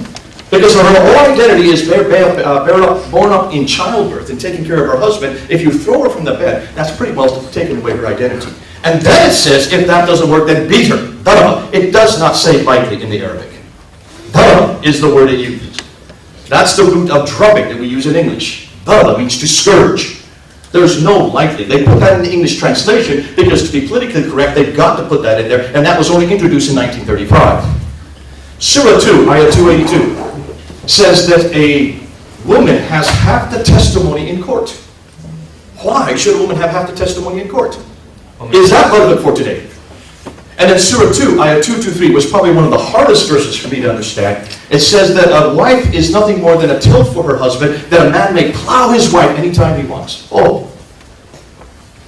Because her whole identity is born up in childbirth and taking care of her husband. If you throw her from the bed, that's pretty well taken away her identity. And then it says, if that doesn't work, then beat her. Daraba. It does not say lightly in the Arabic. Daraba is the word it uses. That's the root of drubbing that we use in English. Daraba means to scourge. There's no lightly. They put that in the English translation because to be politically correct, they've got to put that in there. And that was only introduced in 1935. Surah 2, ayah 282. Says that a woman has half the testimony in court. Why should a woman have half the testimony in court? Is that relevant for today? And then Surah 2, ayah 223 was probably one of the hardest verses for me to understand. It says that a wife is nothing more than a tilth for her husband, that a man may plow his wife anytime he wants. Oh,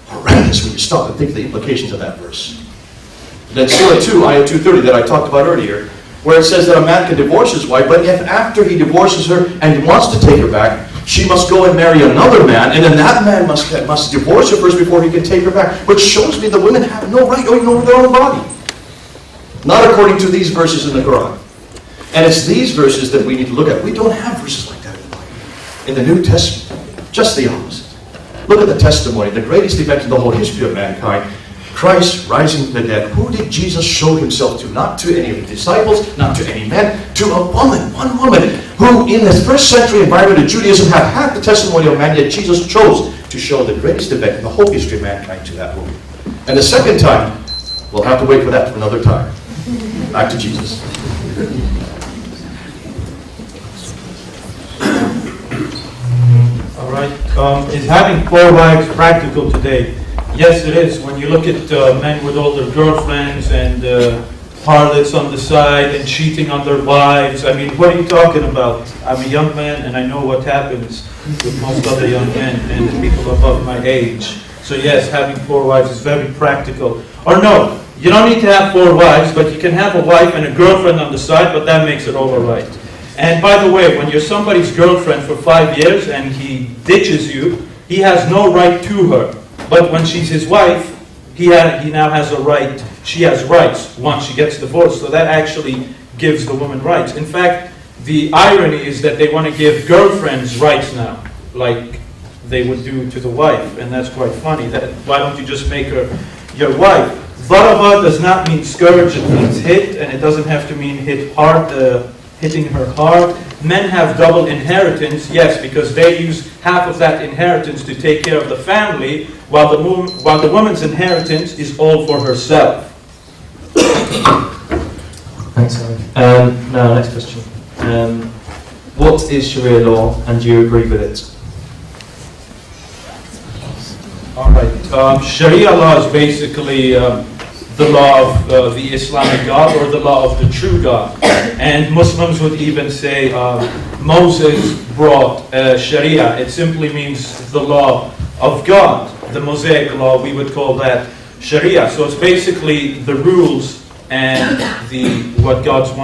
horrendous when you stop and think of the implications of that verse. Then Surah 2, ayah 230 that I talked about earlier, where it says that a man can divorce his wife, but if after he divorces her and wants to take her back, she must go and marry another man, and then that man must divorce her first before he can take her back, which shows me the women have no right over their own body. Not according to these verses in the Quran. And it's these verses that we need to look at. We don't have verses like that in the Bible. In the New Testament, just the opposite. Look at the testimony, the greatest event in the whole history of mankind. Christ rising from the dead. Who did Jesus show himself to? Not to any of the disciples, not to any men, to a woman, one woman, who in the first century environment of Judaism had half the testimony of man, yet Jesus chose to show the greatest event in the whole history of mankind to that woman. And the second time, we'll have to wait for that for another time. Back to Jesus. All right. Is having 4 wives practical today? Yes, it is. When you look at men with older girlfriends and harlots on the side and cheating on their wives, I mean, what are you talking about? I'm a young man and I know what happens with most other young men and people above my age. So yes, having 4 wives is very practical. Or no, you don't need to have 4 wives, but you can have a wife and a girlfriend on the side, but that makes it all right. And by the way, when you're somebody's girlfriend for 5 years and he ditches you, he has no right to her. But when she's his wife, he now has a right, she has rights once she gets divorced. So that actually gives the woman rights. In fact, the irony is that they want to give girlfriends rights now, like they would do to the wife. And that's quite funny. That why don't you just make her your wife? Daraba does not mean scourge, it means hit, and it doesn't have to mean hit hard, hitting her hard. Men have double inheritance, yes, because they use half of that inheritance to take care of the family, while the woman's inheritance is all for herself. Thanks, Sami. Now, next question. What is Sharia law, and do you agree with it? All right. Sharia law is basically the law of the Islamic God, or the law of the true God. And Muslims would even say Moses brought Sharia. It simply means the law of God. The Mosaic law, we would call that Sharia. So it's basically the rules and what God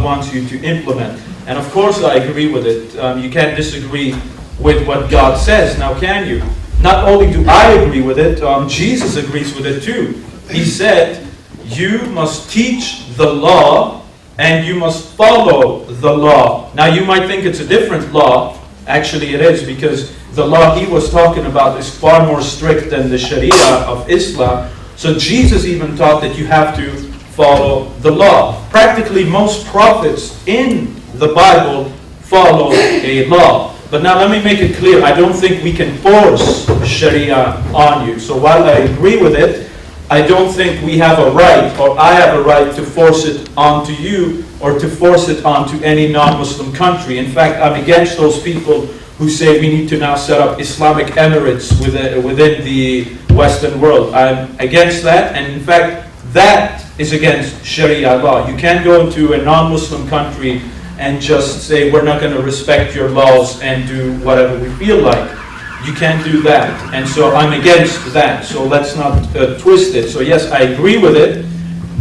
wants you to implement. And of course I agree with it. You can't disagree with what God says, now can you? Not only do I agree with it, Jesus agrees with it too. He said, you must teach the law and you must follow the law. Now you might think it's a different law. Actually it is, because the law he was talking about is far more strict than the Sharia of Islam. So Jesus even taught that you have to follow the law. Practically most prophets in the Bible follow a law. But now let me make it clear, I don't think we can force Sharia on you. So while I agree with it, I don't think we have a right, or I have a right, to force it onto you or to force it onto any non-Muslim country. In fact, I'm against those people who say we need to now set up Islamic Emirates within the Western world. I'm against that, and in fact, that is against Sharia law. You can't go into a non-Muslim country and just say we're not going to respect your laws and do whatever we feel like. You can't do that. And so I'm against that. So let's not twist it. So yes, I agree with it,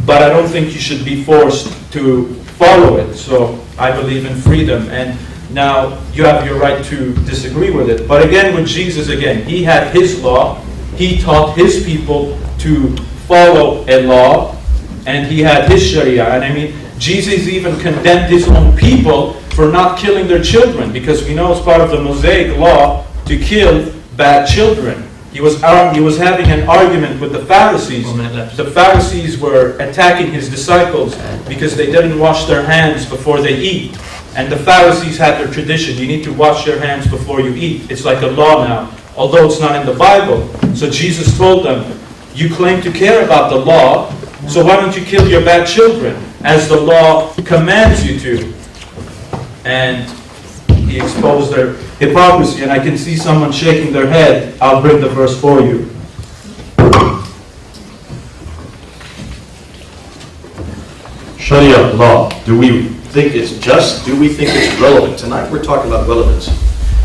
but I don't think you should be forced to follow it. So I believe in freedom. And now you have your right to disagree with it. But again, with Jesus, he had his law. He taught his people to follow a law. And he had his Sharia. And I mean, Jesus even condemned his own people for not killing their children, because we know it's part of the Mosaic law to kill bad children. He was having an argument with the Pharisees. The Pharisees were attacking his disciples because they didn't wash their hands before they eat. And the Pharisees had their tradition. You need to wash your hands before you eat. It's like a law now, although it's not in the Bible. So Jesus told them, you claim to care about the law, so why don't you kill your bad children, as the law commands you to? And he exposed their hypocrisy, and I can see someone shaking their head. I'll bring the verse for you. Sharia law. Do we think it's just? Do we think it's relevant? Tonight we're talking about relevance.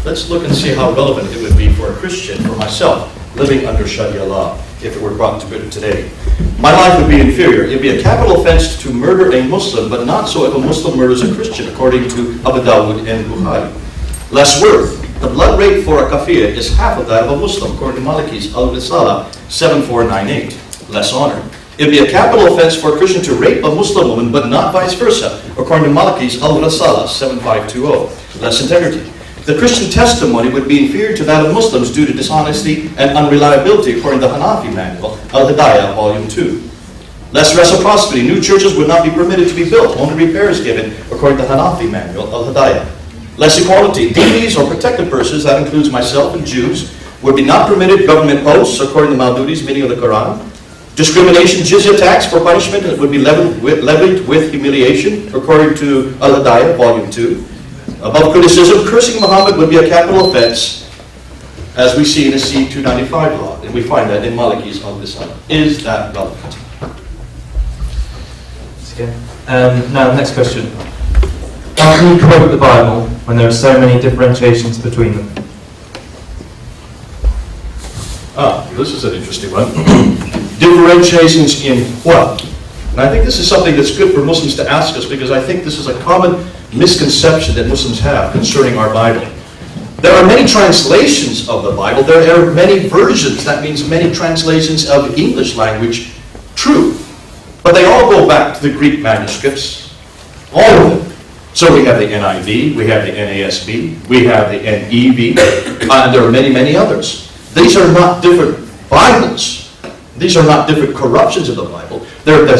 Let's look and see how relevant it would be for a Christian, for myself, living under Sharia law, if it were brought to Britain today. My life would be inferior. It would be a capital offense to murder a Muslim, but not so if a Muslim murders a Christian, according to Abu Dawud and Bukhari. Less worth. The blood rate for a kafir is half of that of a Muslim, according to Maliki's Al-Risala 7498. Less honor. It would be a capital offense for a Christian to rape a Muslim woman, but not vice versa, according to Maliki's Al-Risala 7520. Less integrity. The Christian testimony would be inferior to that of Muslims due to dishonesty and unreliability, according to the Hanafi manual, Al-Hidayah, Volume 2. Less reciprocity. New churches would not be permitted to be built. Only repairs given, according to the Hanafi manual, Al-Hidayah. Less equality. Deities or protected persons, that includes myself and Jews, would be not permitted government posts, according to Maududi's meaning of the Quran. Discrimination, jizya tax for punishment would be levied with humiliation, according to Al-Hidayah, Volume 2. Above criticism, cursing Muhammad would be a capital offense, as we see in the C-295 law, and we find that in Maliki's Al-Risala. Is that relevant? Okay. Now, next question. How can you quote the Bible when there are so many differentiations between them? This is an interesting one. Differentiations in what? And I think this is something that's good for Muslims to ask us, because I think this is a common misconception that Muslims have concerning our Bible. There are many translations of the Bible. There are many versions. That means many translations of English language. True. But they all go back to the Greek manuscripts. All of them. So we have the NIV, we have the NASB, we have the NEV, and there are many, many others. These are not different Bibles. These are not different corruptions of the Bible. They're the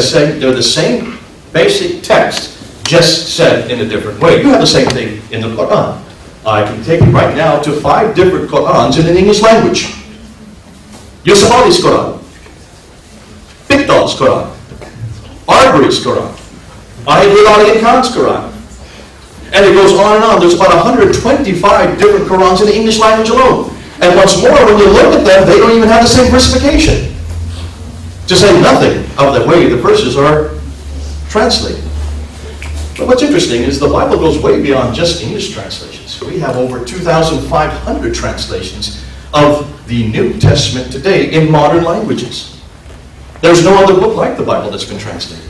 same basic text, just said in a different way. You have the same thing in the Quran. I can take you right now to 5 different Qurans in an English language. Yusufali's Quran, Pickthall's Quran, Arbery's Quran, Ahid Khan's Quran. And it goes on and on. There's about 125 different Qurans in the English language alone. And what's more, when you look at them, they don't even have the same versification. To say nothing of the way the verses are translated. But what's interesting is the Bible goes way beyond just English translations. We have over 2,500 translations of the New Testament today in modern languages. There's no other book like the Bible that's been translated.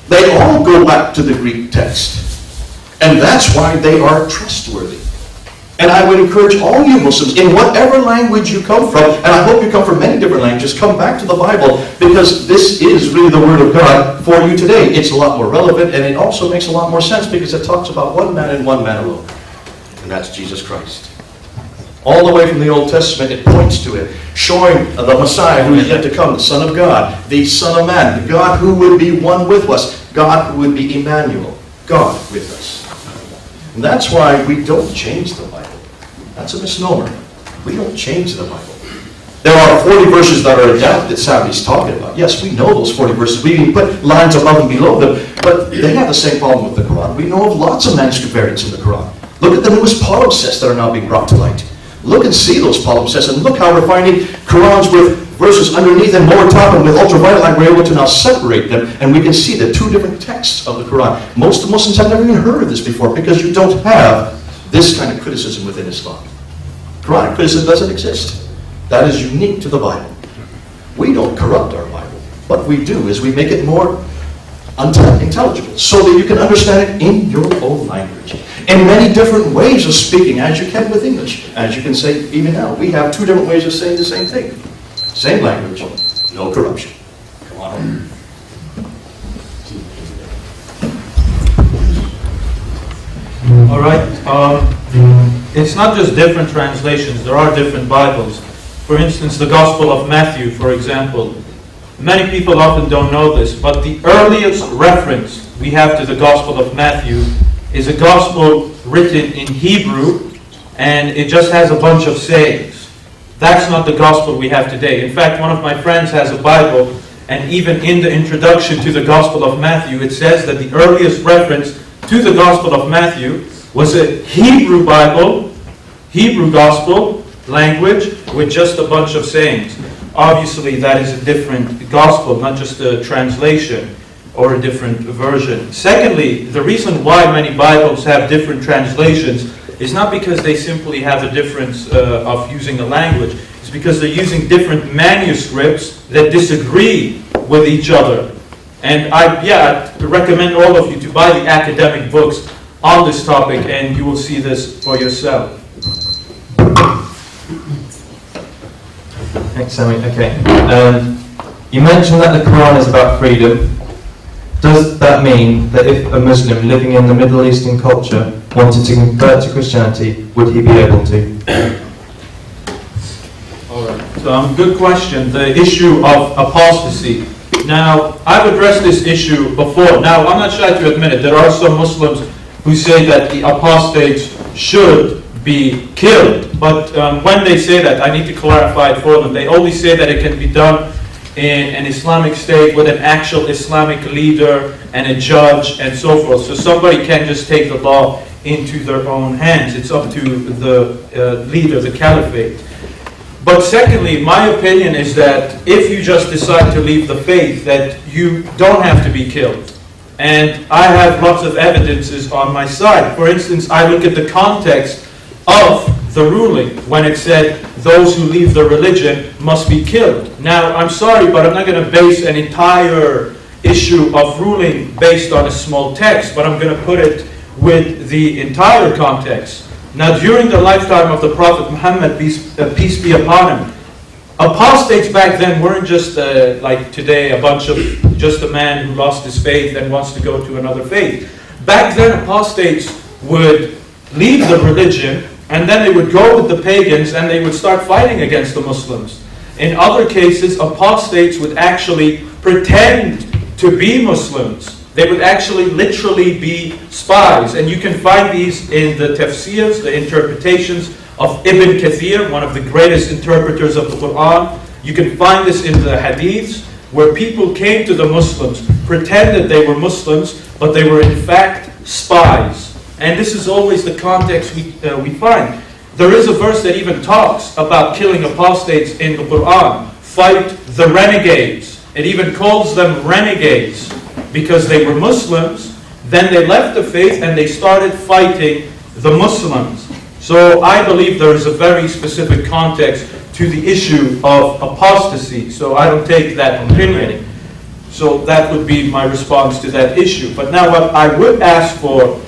They all go back to the Greek text. And that's why they are trustworthy. And I would encourage all you Muslims, in whatever language you come from, and I hope you come from many different languages, come back to the Bible, because this is really the Word of God for you today. It's a lot more relevant, and it also makes a lot more sense, because it talks about one man and one man alone. And that's Jesus Christ. All the way from the Old Testament, it points to it, showing the Messiah who is yet to come, the Son of God, the Son of Man, the God who would be one with us, God who would be Emmanuel, God with us. And that's why we don't change the Bible. That's a misnomer. We don't change the Bible. There are 40 verses that are in doubt that Sami's talking about. Yes, we know those 40 verses. We even put lines above and below them, but they have the same problem with the Quran. We know of lots of manuscript variants in the Quran. Look at the newest palimpsests that are now being brought to light. Look and see those palimpsests, and look how we're finding Qurans with verses underneath and lower top, and with ultraviolet light we're able to now separate them, and we can see the two different texts of the Quran. Most Muslims have never even heard of this before, because you don't have this kind of criticism within Islam. Quranic criticism doesn't exist. That is unique to the Bible. We don't corrupt our Bible. What we do is we make it more intelligible, so that you can understand it in your own language. In many different ways of speaking, as you can with English. As you can say even now, we have two different ways of saying the same thing. Same language, no corruption. Come on. All right. It's not just different translations. There are different Bibles. For instance, the Gospel of Matthew, for example. Many people often don't know this, but the earliest reference we have to the Gospel of Matthew is a Gospel written in Hebrew, and it just has a bunch of sayings. That's not the Gospel we have today. In fact, one of my friends has a Bible, and even in the introduction to the Gospel of Matthew, it says that the earliest reference to the Gospel of Matthew was a Hebrew Bible, Hebrew Gospel language with just a bunch of sayings. Obviously, that is a different Gospel, not just a translation or a different version. Secondly, the reason why many Bibles have different translations is not because they simply have a difference of using a language. It's because they're using different manuscripts that disagree with each other. And I'd recommend all of you to buy the academic books on this topic, and you will see this for yourself. Thanks, Sami. Okay. You mentioned that the Quran is about freedom. Does that mean that if a Muslim living in the Middle Eastern culture wanted to convert to Christianity, would he be able to? All right. So, good question. The issue of apostasy. Now, I've addressed this issue before. Now, I'm not shy to admit it. There are some Muslims who say that the apostates should be killed. But when they say that, I need to clarify it for them. They only say that it can be done in an Islamic state with an actual Islamic leader and a judge and so forth. So somebody can just take the law into their own hands. It's up to the leader, the caliphate. But secondly, my opinion is that if you just decide to leave the faith, that you don't have to be killed. And I have lots of evidences on my side. For instance, I look at the context of the ruling when it said those who leave the religion must be killed. Now, I'm sorry, but I'm not going to base an entire issue of ruling based on a small text, but I'm going to put it with the entire context. Now, during the lifetime of the Prophet Muhammad, peace be upon him, apostates back then weren't just like today, just a man who lost his faith and wants to go to another faith. Back then, apostates would leave the religion, and then they would go with the pagans and they would start fighting against the Muslims. In other cases, apostates would actually pretend to be Muslims. They would actually literally be spies. And you can find these in the tafsirs, the interpretations of Ibn Kathir, one of the greatest interpreters of the Quran. You can find this in the hadiths, where people came to the Muslims, pretended they were Muslims, but they were in fact spies. And this is always the context we find. There is a verse that even talks about killing apostates in the Quran. Fight the renegades. It even calls them renegades because they were Muslims. Then they left the faith and they started fighting the Muslims. So I believe there is a very specific context to the issue of apostasy. So I don't take that opinion. So that would be my response to that issue. But now what I would ask for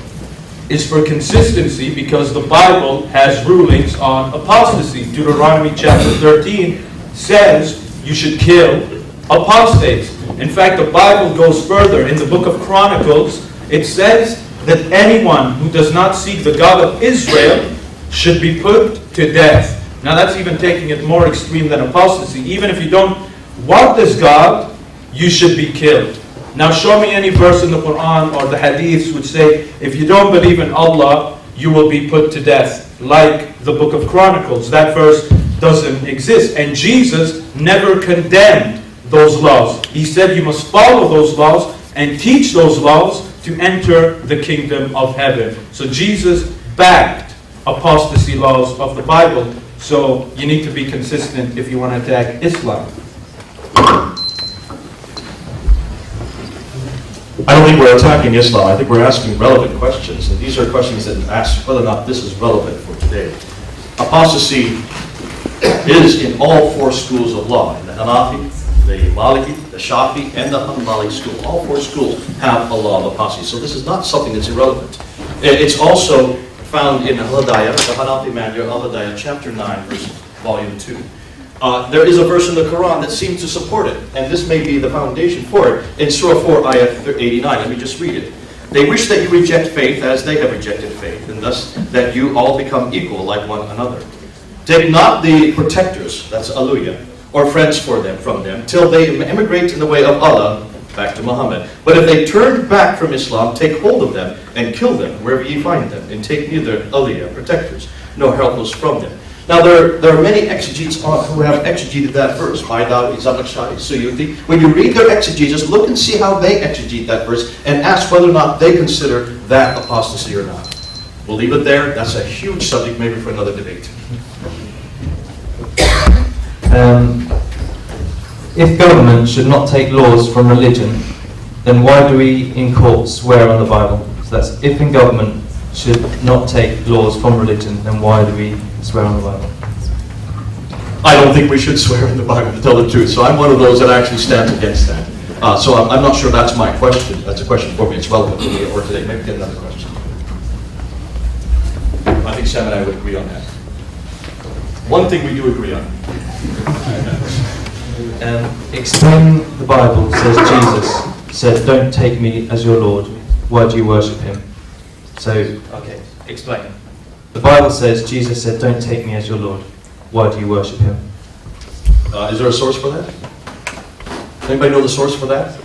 is for consistency, because the Bible has rulings on apostasy. Deuteronomy chapter 13 says you should kill apostates. In fact, the Bible goes further. In the book of Chronicles, it says that anyone who does not seek the God of Israel should be put to death. Now that's even taking it more extreme than apostasy. Even if you don't want this God, you should be killed. Now show me any verse in the Quran or the hadiths which say, if you don't believe in Allah, you will be put to death, like the book of Chronicles. That verse doesn't exist. And Jesus never condemned those laws. He said you must follow those laws and teach those laws to enter the kingdom of heaven. So Jesus backed apostasy laws of the Bible. So you need to be consistent if you want to attack Islam. I don't think we're attacking Islam. I think we're asking relevant questions. And these are questions that ask whether or not this is relevant for today. Apostasy is in all four schools of law. In the Hanafi, the Maliki, the Shafi, and the Hanbali school. All four schools have a law of apostasy. So this is not something that's irrelevant. It's also found in Al-Hidayah, the Hanafi manual, Al-Hidayah, chapter 9, volume 2. There is a verse in the Quran that seems to support it, and this may be the foundation for it. In Surah 4, ayah 89, let me just read it. They wish that you reject faith as they have rejected faith, and thus that you all become equal like one another. Take not the protectors, that's Aliyah, or friends from them, till they emigrate in the way of Allah, back to Muhammad. But if they turn back from Islam, take hold of them and kill them wherever you find them, and take neither Aliyah, protectors, nor helpers from them. Now there are many exegetes who have exegeted that verse. Baidawi, Zamakhshari, Suyuti. When you read their exegesis, look and see how they exegete that verse and ask whether or not they consider that apostasy or not. We'll leave it there. That's a huge subject, maybe for another debate. If government should not take laws from religion, then why do we in court swear on the Bible? So that's if in government should not take laws from religion, then why do we swear on the Bible? I don't think we should swear in the Bible, to tell the truth. So I'm one of those that actually stands against that. So I'm not sure that's my question. That's a question for me. It's relevant to me or today. Maybe get another question. I think Sam and I would agree on that. One thing we do agree on. Explain the Bible says Jesus said, "Don't take me as your Lord." Why do you worship him? So, okay, explain. The Bible says Jesus said, "Don't take me as your Lord." Why do you worship him? Is there a source for that? Anybody know the source for that?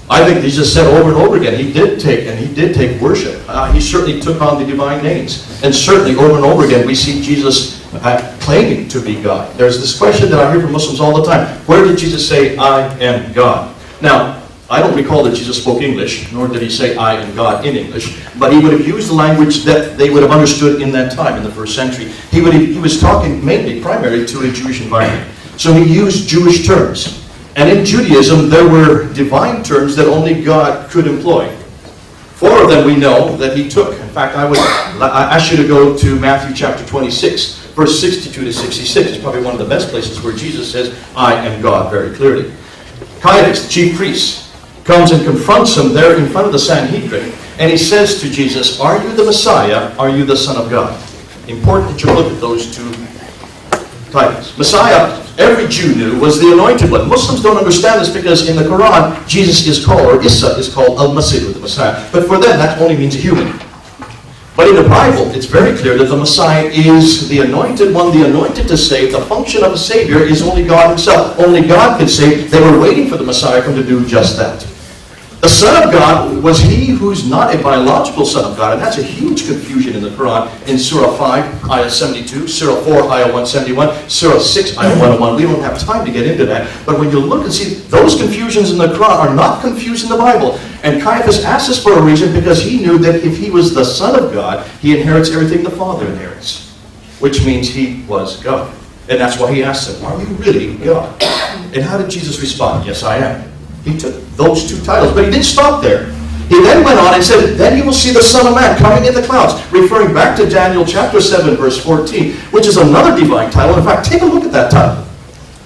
I think Jesus said over and over again, he did take worship. He certainly took on the divine names. And certainly over and over again we see Jesus claiming to be God. There's this question that I hear from Muslims all the time. Where did Jesus say, "I am God"? Now, I don't recall that Jesus spoke English, nor did he say "I am God" in English, but he would have used the language that they would have understood in that time, in the first century. He was talking primarily to a Jewish environment. So he used Jewish terms. And in Judaism, there were divine terms that only God could employ. 4 of them we know that he took. In fact, I ask you to go to Matthew chapter 26, verse 62 to 66. It's probably one of the best places where Jesus says, "I am God," very clearly. Caiaphas, the chief priest, comes and confronts him there in front of the Sanhedrin, and he says to Jesus, "Are you the Messiah? Are you the Son of God?" Important that you look at those two titles. Messiah, every Jew knew, was the anointed one. Muslims don't understand this because in the Quran, Jesus is called, or Isa is called Al-Masih, the Messiah. But for them, that only means a human. But in the Bible, it's very clear that the Messiah is the anointed one, the anointed to save. The function of a Savior is only God himself. Only God can save. They were waiting for the Messiah to do just that. The Son of God was he who's not a biological Son of God, and that's a huge confusion in the Quran. In Surah 5, ayah 72, Surah 4, ayah 171, Surah 6, ayah 101. We don't have time to get into that, but when you look and see, those confusions in the Quran are not confused in the Bible. And Caiaphas asked this for a reason because he knew that if he was the Son of God, he inherits everything the Father inherits, which means he was God. And that's why he asked him, "Are you really God?" And how did Jesus respond? "Yes, I am." He took those two titles, but he didn't stop there. He then went on and said, "Then you will see the Son of Man coming in the clouds," referring back to Daniel chapter 7, verse 14, which is another divine title. In fact, take a look at that title.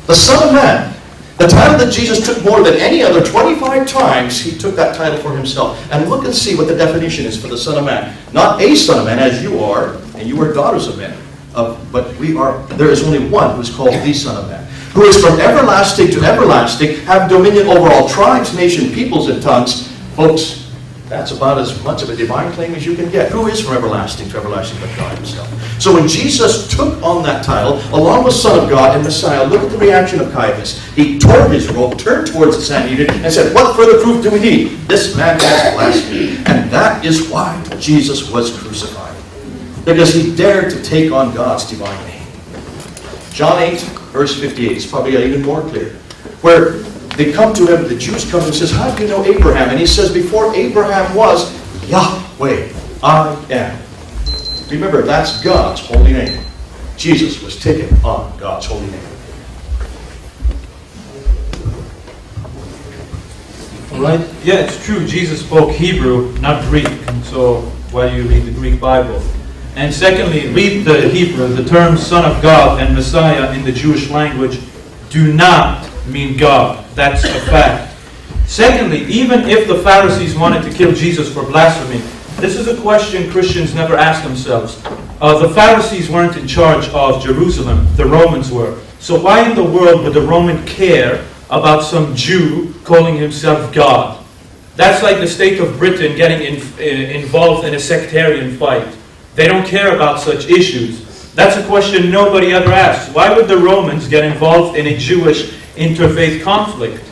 The Son of Man. The title that Jesus took more than any other, 25 times, he took that title for himself. And look and see what the definition is for the Son of Man. Not a Son of Man, as you are, and you are daughters of men. But there is only one who is called the Son of Man, who is from everlasting to everlasting, have dominion over all tribes, nations, peoples, and tongues. Folks, that's about as much of a divine claim as you can get. Who is from everlasting to everlasting but God himself? So when Jesus took on that title, along with Son of God and Messiah, look at the reaction of Caiaphas. He tore his robe, turned towards the Sanhedrin, and said, "What further proof do we need? This man has blasphemed." And that is why Jesus was crucified. Because he dared to take on God's divine name. John 8, verse 58. It's probably even more clear. Where they come to him, the Jews come and says, how do you know Abraham? And he says, before Abraham was, Yahweh, I am. Remember, that's God's holy name. Jesus was taken on God's holy name. All right? Yeah, it's true. Jesus spoke Hebrew, not Greek. So why do you read the Greek Bible? And secondly, read the Hebrew. The terms Son of God and Messiah in the Jewish language do not mean God. That's a fact. Secondly, even if the Pharisees wanted to kill Jesus for blasphemy, this is a question Christians never ask themselves. The Pharisees weren't in charge of Jerusalem. The Romans were. So why in the world would the Roman care about some Jew calling himself God? That's like the state of Britain getting involved in a sectarian fight. They don't care about such issues. That's a question nobody ever asks. Why would the Romans get involved in a Jewish interfaith conflict?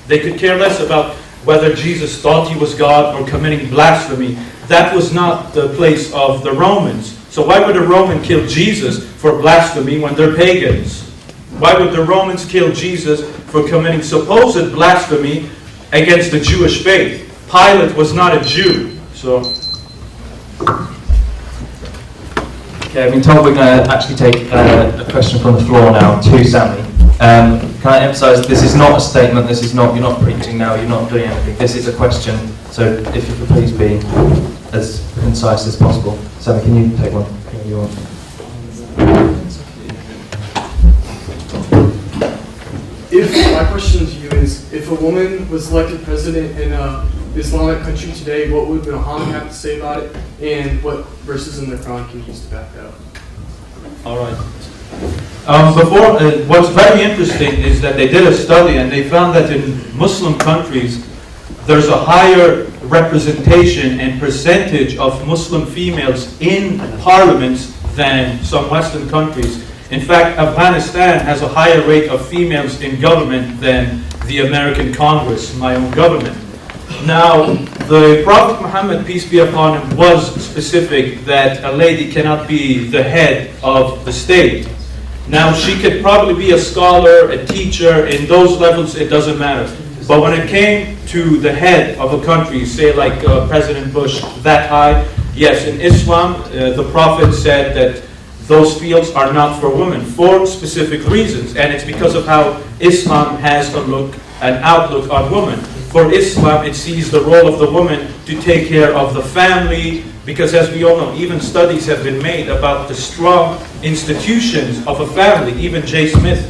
They could care less about whether Jesus thought he was God or committing blasphemy. That was not the place of the Romans. So why would a Roman kill Jesus for blasphemy when they're pagans? Why would the Romans kill Jesus for committing supposed blasphemy against the Jewish faith? Pilate was not a Jew. So, Okay, I've been told we're going to actually take a question from the floor now to Sami. Can I emphasise, this is not a statement, this is not, you're not preaching now, you're not doing anything. This is a question, so if you could please be as concise as possible. Sami, can you take one? Can you want? My question to you is, if a woman was elected president in an Islamic country today, what would Muhammad have to say about it, and what verses in the Quran can you use to back that up? all right. What's very interesting is that they did a study and they found that in Muslim countries, there's a higher representation and percentage of Muslim females in parliaments than some Western countries. In fact, Afghanistan has a higher rate of females in government than the American Congress, my own government. Now, the Prophet Muhammad, peace be upon him, was specific that a lady cannot be the head of the state. Now, she could probably be a scholar, a teacher, in those levels it doesn't matter. But when it came to the head of a country, say like President Bush, that high, yes, in Islam, the Prophet said that those fields are not for women for specific reasons. And it's because of how Islam has an outlook on women. For Islam, it sees the role of the woman to take care of the family, because as we all know, even studies have been made about the strong institutions of a family. Even J. Smith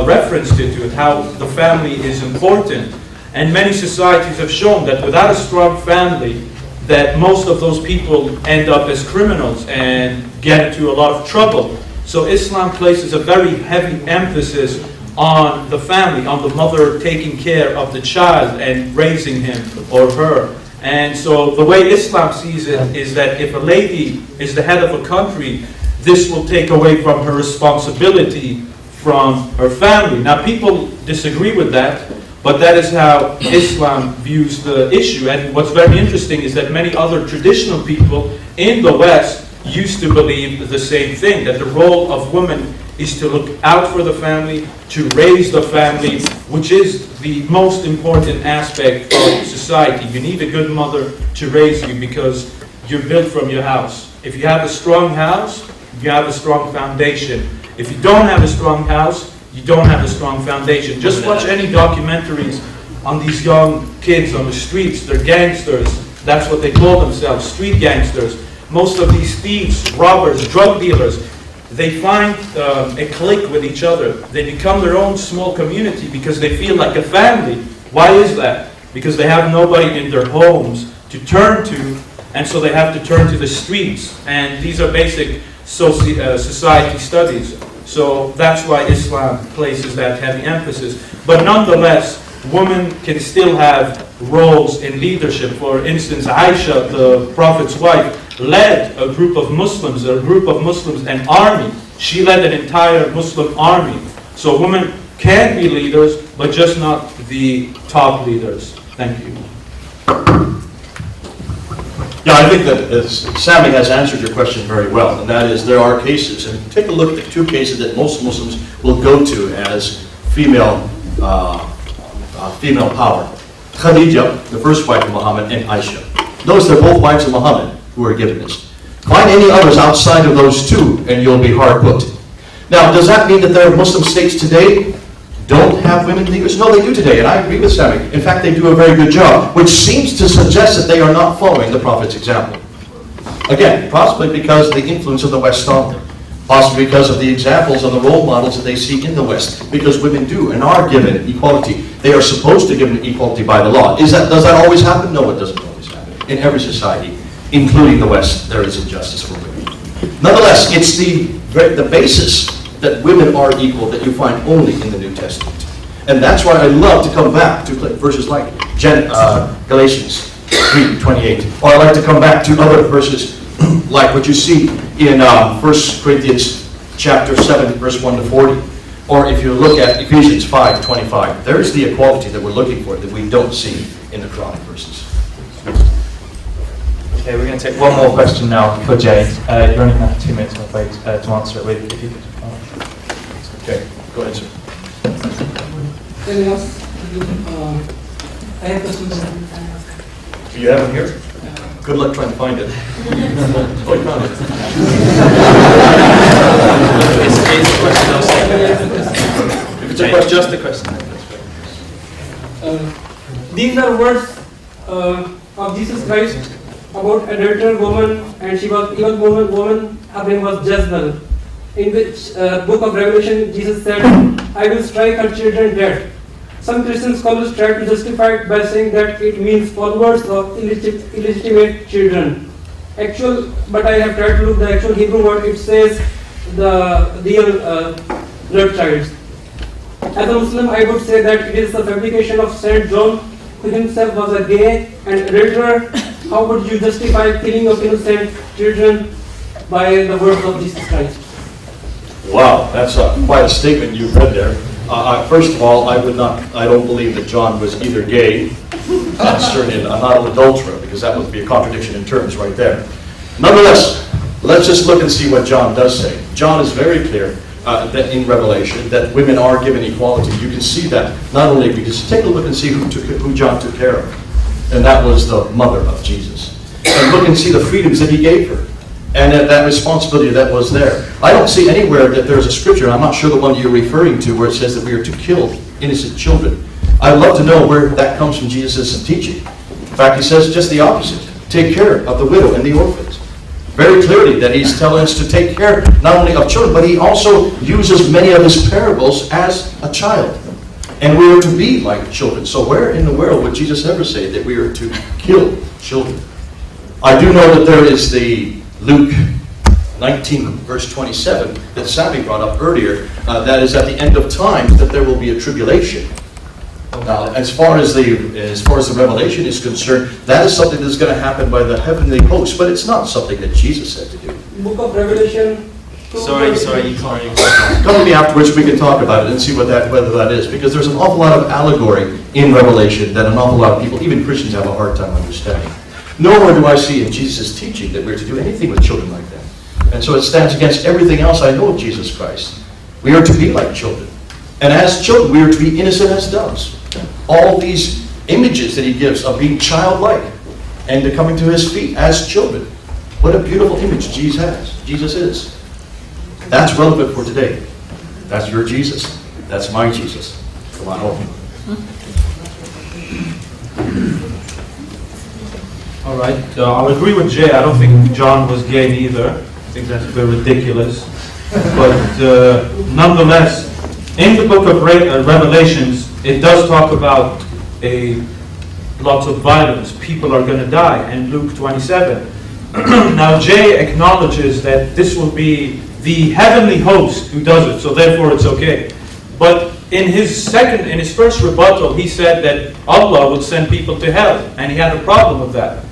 referenced it to it, how the family is important. And many societies have shown that without a strong family, that most of those people end up as criminals and get into a lot of trouble. So Islam places a very heavy emphasis on the family, on the mother taking care of the child and raising him or her. And so the way Islam sees it is that if a lady is the head of a country, this will take away from her responsibility from her family. Now people disagree with that, but that is how Islam views the issue. And what's very interesting is that many other traditional people in the West used to believe the same thing, that the role of women is to look out for the family, to raise the family, which is the most important aspect of society. You need a good mother to raise you because you're built from your house. If you have a strong house, you have a strong foundation. If you don't have a strong house, you don't have a strong foundation. Just watch any documentaries on these young kids on the streets. They're gangsters. That's what they call themselves, street gangsters. Most of these thieves, robbers, drug dealers, they find a clique with each other. They become their own small community because they feel like a family. Why is that? Because they have nobody in their homes to turn to, and so they have to turn to the streets. And these are basic society studies. So that's why Islam places that heavy emphasis. But nonetheless, women can still have roles in leadership. For instance, Aisha, the Prophet's wife, led a group of Muslims, an army. She led an entire Muslim army. So women can be leaders, but just not the top leaders. Thank you. Yeah, I think that Sami has answered your question very well, and that is there are cases, and take a look at the two cases that most Muslims will go to as female power. Khadija, the first wife of Muhammad, and Aisha. Notice they're both wives of Muhammad who are given this. Find any others outside of those two, and you'll be hard put. Now, does that mean that there are Muslim states today don't have women leaders? No, they do today, and I agree with Sami. In fact, they do a very good job, which seems to suggest that they are not following the Prophet's example. Again, possibly because of the influence of the West on them. Possibly because of the examples and the role models that they see in the West. Because women do and are given equality. They are supposed to give equality by the law. Does that always happen? No, it doesn't always happen. In every society, including the West, there is injustice for women. Nonetheless, it's the basis that women are equal that you find only in the New Testament. And that's why I love to come back to verses like Galatians 3:28. Or I like to come back to other verses like what you see in 1 Corinthians chapter 7, verse 1 to 40. Or if you look at Ephesians 5:25, there's the equality that we're looking for that we don't see in the Quranic verses. Okay, we're going to take one more question now for Jay. You're only going to have 2 minutes, I'm afraid, to answer it with. If you could. Okay, go ahead, sir. I have questions. Do you have it here? Good luck trying to find it. Oh, you found it. It's a question, I'll say. If it's a question, Just a question. These are words of Jesus Christ about adulterer woman, and she was even woman. Her name was Jezebel. In which book of Revelation, Jesus said, "I will strike her children dead." Some Christian scholars try to justify it by saying that it means followers of illegitimate children. But I have tried to look the actual Hebrew word. It says the real blood child. As a Muslim, I would say that it is a fabrication of Saint John, who himself was a gay and adulterer. How would you justify killing of innocent children by the words of Jesus Christ? wow, that's quite a statement you've read there. First of all, I don't believe that John was either gay, and certainly not an adulterer, because that would be a contradiction in terms right there. Nonetheless, let's just look and see what John does say. John is very clear that in Revelation that women are given equality. You can see that not only because take a look and see who John took care of, and that was the mother of Jesus. And look and see the freedoms that he gave her. And that responsibility that was there. I don't see anywhere that there's a scripture, I'm not sure the one you're referring to, where it says that we are to kill innocent children. I'd love to know where that comes from Jesus' teaching. In fact, he says just the opposite. Take care of the widow and the orphans. Very clearly that he's telling us to take care not only of children, but he also uses many of his parables as a child. And we are to be like children. So where in the world would Jesus ever say that we are to kill children? I do know that there is the Luke 19, verse 27, that Sami brought up earlier, that is at the end of time that there will be a tribulation. Now, as far as the revelation is concerned, that is something that's going to happen by the heavenly host, but it's not something that Jesus said to do. Book of Revelation. Sorry, you can't. Come to me afterwards, we can talk about it and see whether that is, because there's an awful lot of allegory in Revelation that an awful lot of people, even Christians, have a hard time understanding. Nowhere do I see in Jesus' teaching that we're to do anything with children like that. And so it stands against everything else I know of Jesus Christ. We are to be like children. And as children, we are to be innocent as doves. All these images that he gives of being childlike and to coming to his feet as children. What a beautiful image Jesus is. That's relevant for today. That's your Jesus. That's my Jesus. Come on home. All right, I'll agree with Jay. I don't think John was gay either. I think that's a bit ridiculous. But nonetheless, in the book of Revelations, it does talk about lots of violence. People are going to die in Luke 27. Now, Jay acknowledges that this will be the heavenly host who does it, so therefore it's okay. But in his first rebuttal, he said that Allah would send people to hell, and he had a problem with that.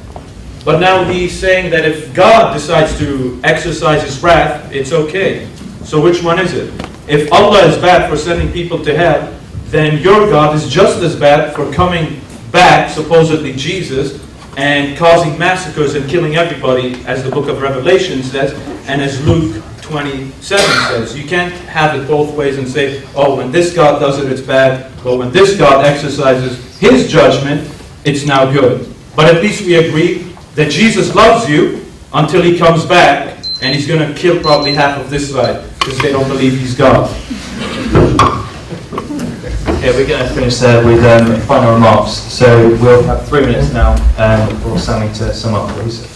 But now he's saying that if God decides to exercise his wrath, it's okay. So which one is it? If Allah is bad for sending people to hell, then your God is just as bad for coming back, supposedly Jesus, and causing massacres and killing everybody, as the book of Revelation says, and as Luke 27 says. You can't have it both ways and say, oh, when this God does it, it's bad, but when this God exercises his judgment, it's now good. But at least we agree that Jesus loves you until he comes back, and he's going to kill probably half of this side, because they don't believe he's God. Okay, we're going to finish there with final remarks. So we'll have 3 minutes now for Sami to sum up, please.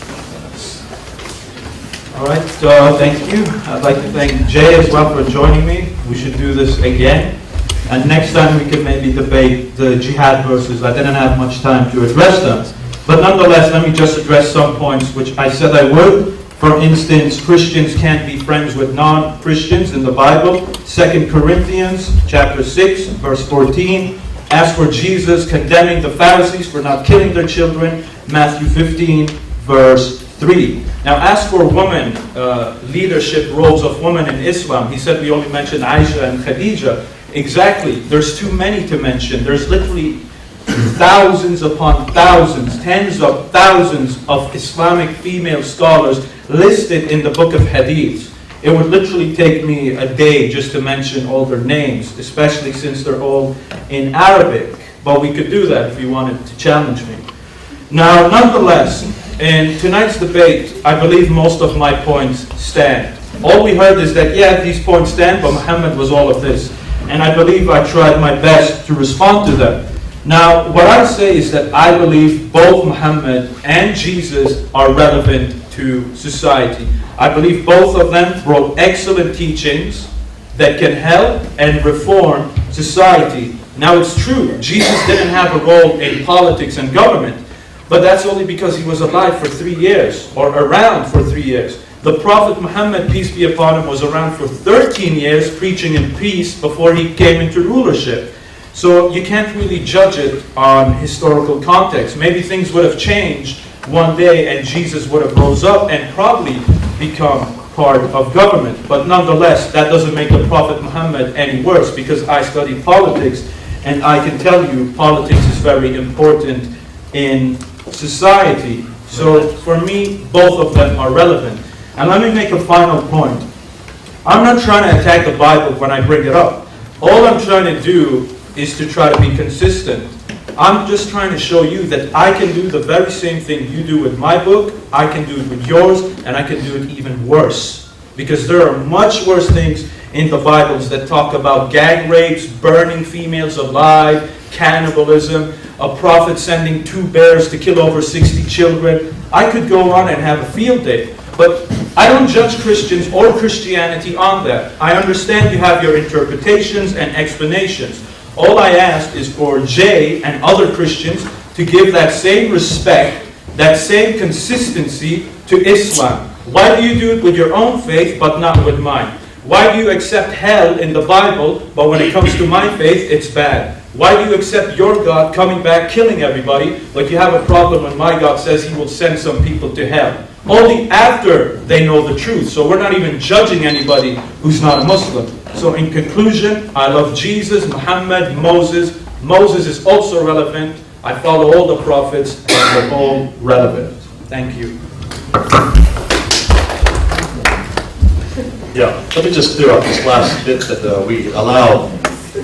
All right, thank you. I'd like to thank Jay as well for joining me. We should do this again. And next time we can maybe debate the jihad verses. I didn't have much time to address them. But nonetheless, let me just address some points which I said I would. For instance, Christians can't be friends with non-Christians in the Bible. 2 Corinthians chapter 6, verse 14. As for Jesus condemning the Pharisees for not killing their children, Matthew 15, verse 3. Now, as for women, leadership roles of women in Islam, he said we only mentioned Aisha and Khadija. Exactly. There's too many to mention. There's literally thousands upon thousands, tens of thousands of Islamic female scholars listed in the book of Hadith. It would literally take me a day just to mention all their names, especially since they're all in Arabic. But we could do that if you wanted to challenge me. Now, nonetheless, in tonight's debate, I believe most of my points stand. All we heard is that, yeah, these points stand, but Muhammad was all of this. And I believe I tried my best to respond to them. Now, what I say is that I believe both Muhammad and Jesus are relevant to society. I believe both of them brought excellent teachings that can help and reform society. Now, it's true, Jesus didn't have a role in politics and government, but that's only because he was alive for 3 years, or around for 3 years. The Prophet Muhammad, peace be upon him, was around for 13 years preaching in peace before he came into rulership. So you can't really judge it on historical context. Maybe things would have changed one day and Jesus would have rose up and probably become part of government. But nonetheless, that doesn't make the Prophet Muhammad any worse, because I study politics and I can tell you politics is very important in society. So for me, both of them are relevant. And let me make a final point. I'm not trying to attack the Bible when I bring it up. All I'm trying to do is to try to be consistent. I'm just trying to show you that I can do the very same thing you do with my book, I can do it with yours, and I can do it even worse. Because there are much worse things in the Bibles that talk about gang rapes, burning females alive, cannibalism, a prophet sending 2 bears to kill over 60 children. I could go on and have a field day. But I don't judge Christians or Christianity on that. I understand you have your interpretations and explanations. All I ask is for Jay and other Christians to give that same respect, that same consistency to Islam. Why do you do it with your own faith but not with mine? Why do you accept hell in the Bible, but when it comes to my faith, it's bad? Why do you accept your God coming back, killing everybody, but you have a problem when my God says he will send some people to hell? Only after they know the truth. So we're not even judging anybody who's not a Muslim. So in conclusion, I love Jesus, Muhammad, Moses. Moses is also relevant. I follow all the prophets, and they're all relevant. Thank you. Yeah, let me just clear up this last bit that we allow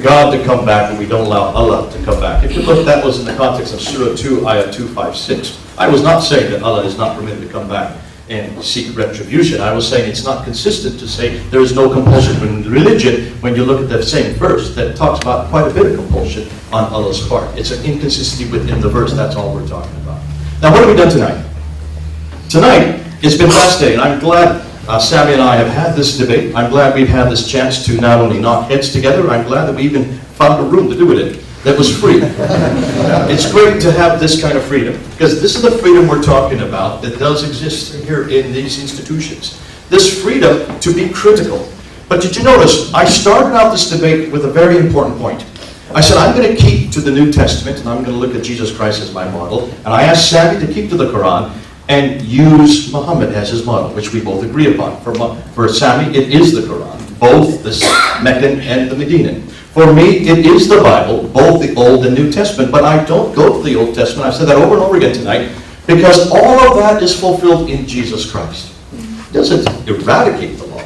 God to come back and we don't allow Allah to come back. If you look, that was in the context of Surah 2, Ayah 256. I was not saying that Allah is not permitted to come back and seek retribution. I was saying it's not consistent to say there is no compulsion in religion when you look at that same verse that talks about quite a bit of compulsion on Allah's part. It's an inconsistency within the verse, that's all we're talking about. Now, what have we done tonight? Tonight, it's been last day, and I'm glad Sami and I have had this debate. I'm glad we've had this chance to not only knock heads together, I'm glad that we even found a room to do it in that was free. It's great to have this kind of freedom, because this is the freedom we're talking about that does exist here in these institutions. This freedom to be critical. But did you notice, I started out this debate with a very important point. I said, I'm going to keep to the New Testament, and I'm going to look at Jesus Christ as my model, and I asked Sami to keep to the Quran, and use Muhammad as his model, which we both agree upon. For Sami, it is the Quran, both the Meccan and the Medinan. For me, it is the Bible, both the Old and New Testament, but I don't go to the Old Testament. I've said that over and over again tonight. Because all of that is fulfilled in Jesus Christ. It doesn't eradicate the law.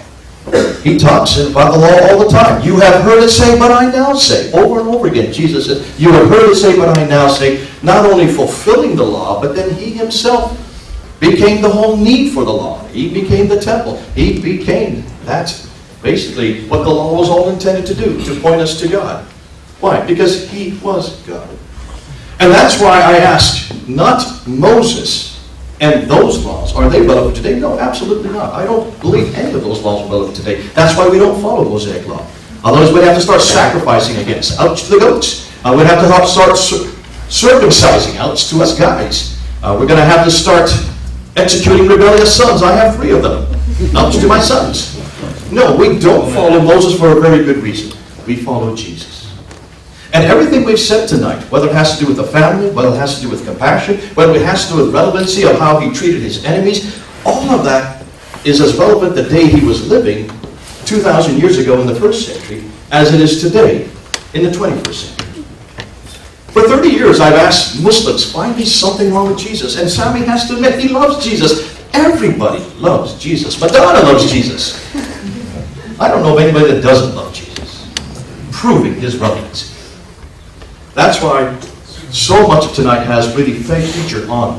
He talks about the law all the time. You have heard it say, but I now say. Over and over again, Jesus said, you have heard it say, but I now say. Not only fulfilling the law, but then he himself became the whole need for the law. He became the temple. He became, that's basically what the law was all intended to do, to point us to God. Why? Because he was God. And that's why I asked, not Moses and those laws, are they relevant today? No, absolutely not. I don't believe any of those laws are relevant today. That's why we don't follow the Mosaic law. Otherwise, we'd have to start sacrificing against. Ouch to the goats. We'd have to start circumcising. Ouch to us guys. We're going to have to start executing rebellious sons. I have 3 of them. Ouch to my sons. No, we don't follow Moses for a very good reason. We follow Jesus. And everything we've said tonight, whether it has to do with the family, whether it has to do with compassion, whether it has to do with relevancy of how he treated his enemies, all of that is as relevant the day he was living 2,000 years ago in the 1st century as it is today in the 21st century. For 30 years I've asked Muslims, find me something wrong with Jesus. And Sami has to admit, he loves Jesus. Everybody loves Jesus. Madonna loves Jesus. I don't know of anybody that doesn't love Jesus. Proving his relevancy. That's why so much of tonight has really featured on.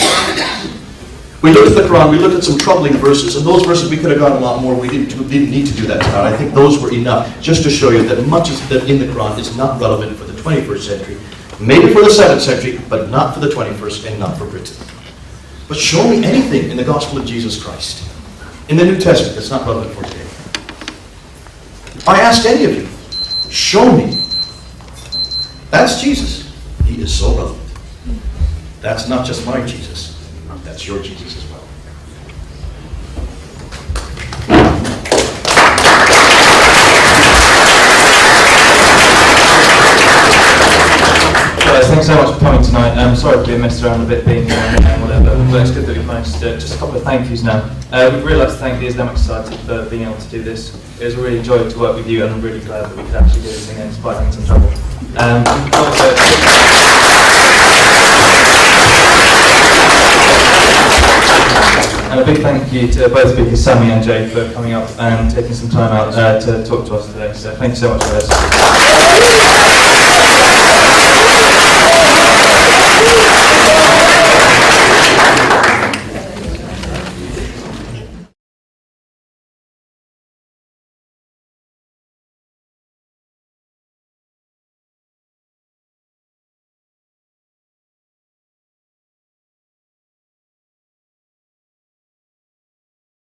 We looked at the Quran, we looked at some troubling verses, and those verses we could have gone a lot more. We didn't need to do that tonight. I think those were enough just to show you that much that in the Quran is not relevant for the 21st century, maybe for the 7th century, but not for the 21st and not for Britain. But show me anything in the gospel of Jesus Christ, in the New Testament, that's not relevant for today. If I asked any of you, show me. That's Jesus. He is so relevant. That's not just my Jesus. That's your Jesus as well. Guys, thanks so much for coming tonight. I'm sorry for being messed around a bit, being here and whatever, but it's good that we've managed to do it. Just a couple of thank yous now. We'd really like to thank the Islamic Society for being able to do this. It was a really joy to work with you, and I'm really glad that we could actually do this thing despite having some trouble. And a big thank you to both speakers, Sami and Jay, for coming up and taking some time out to talk to us today. So thank you so much for this.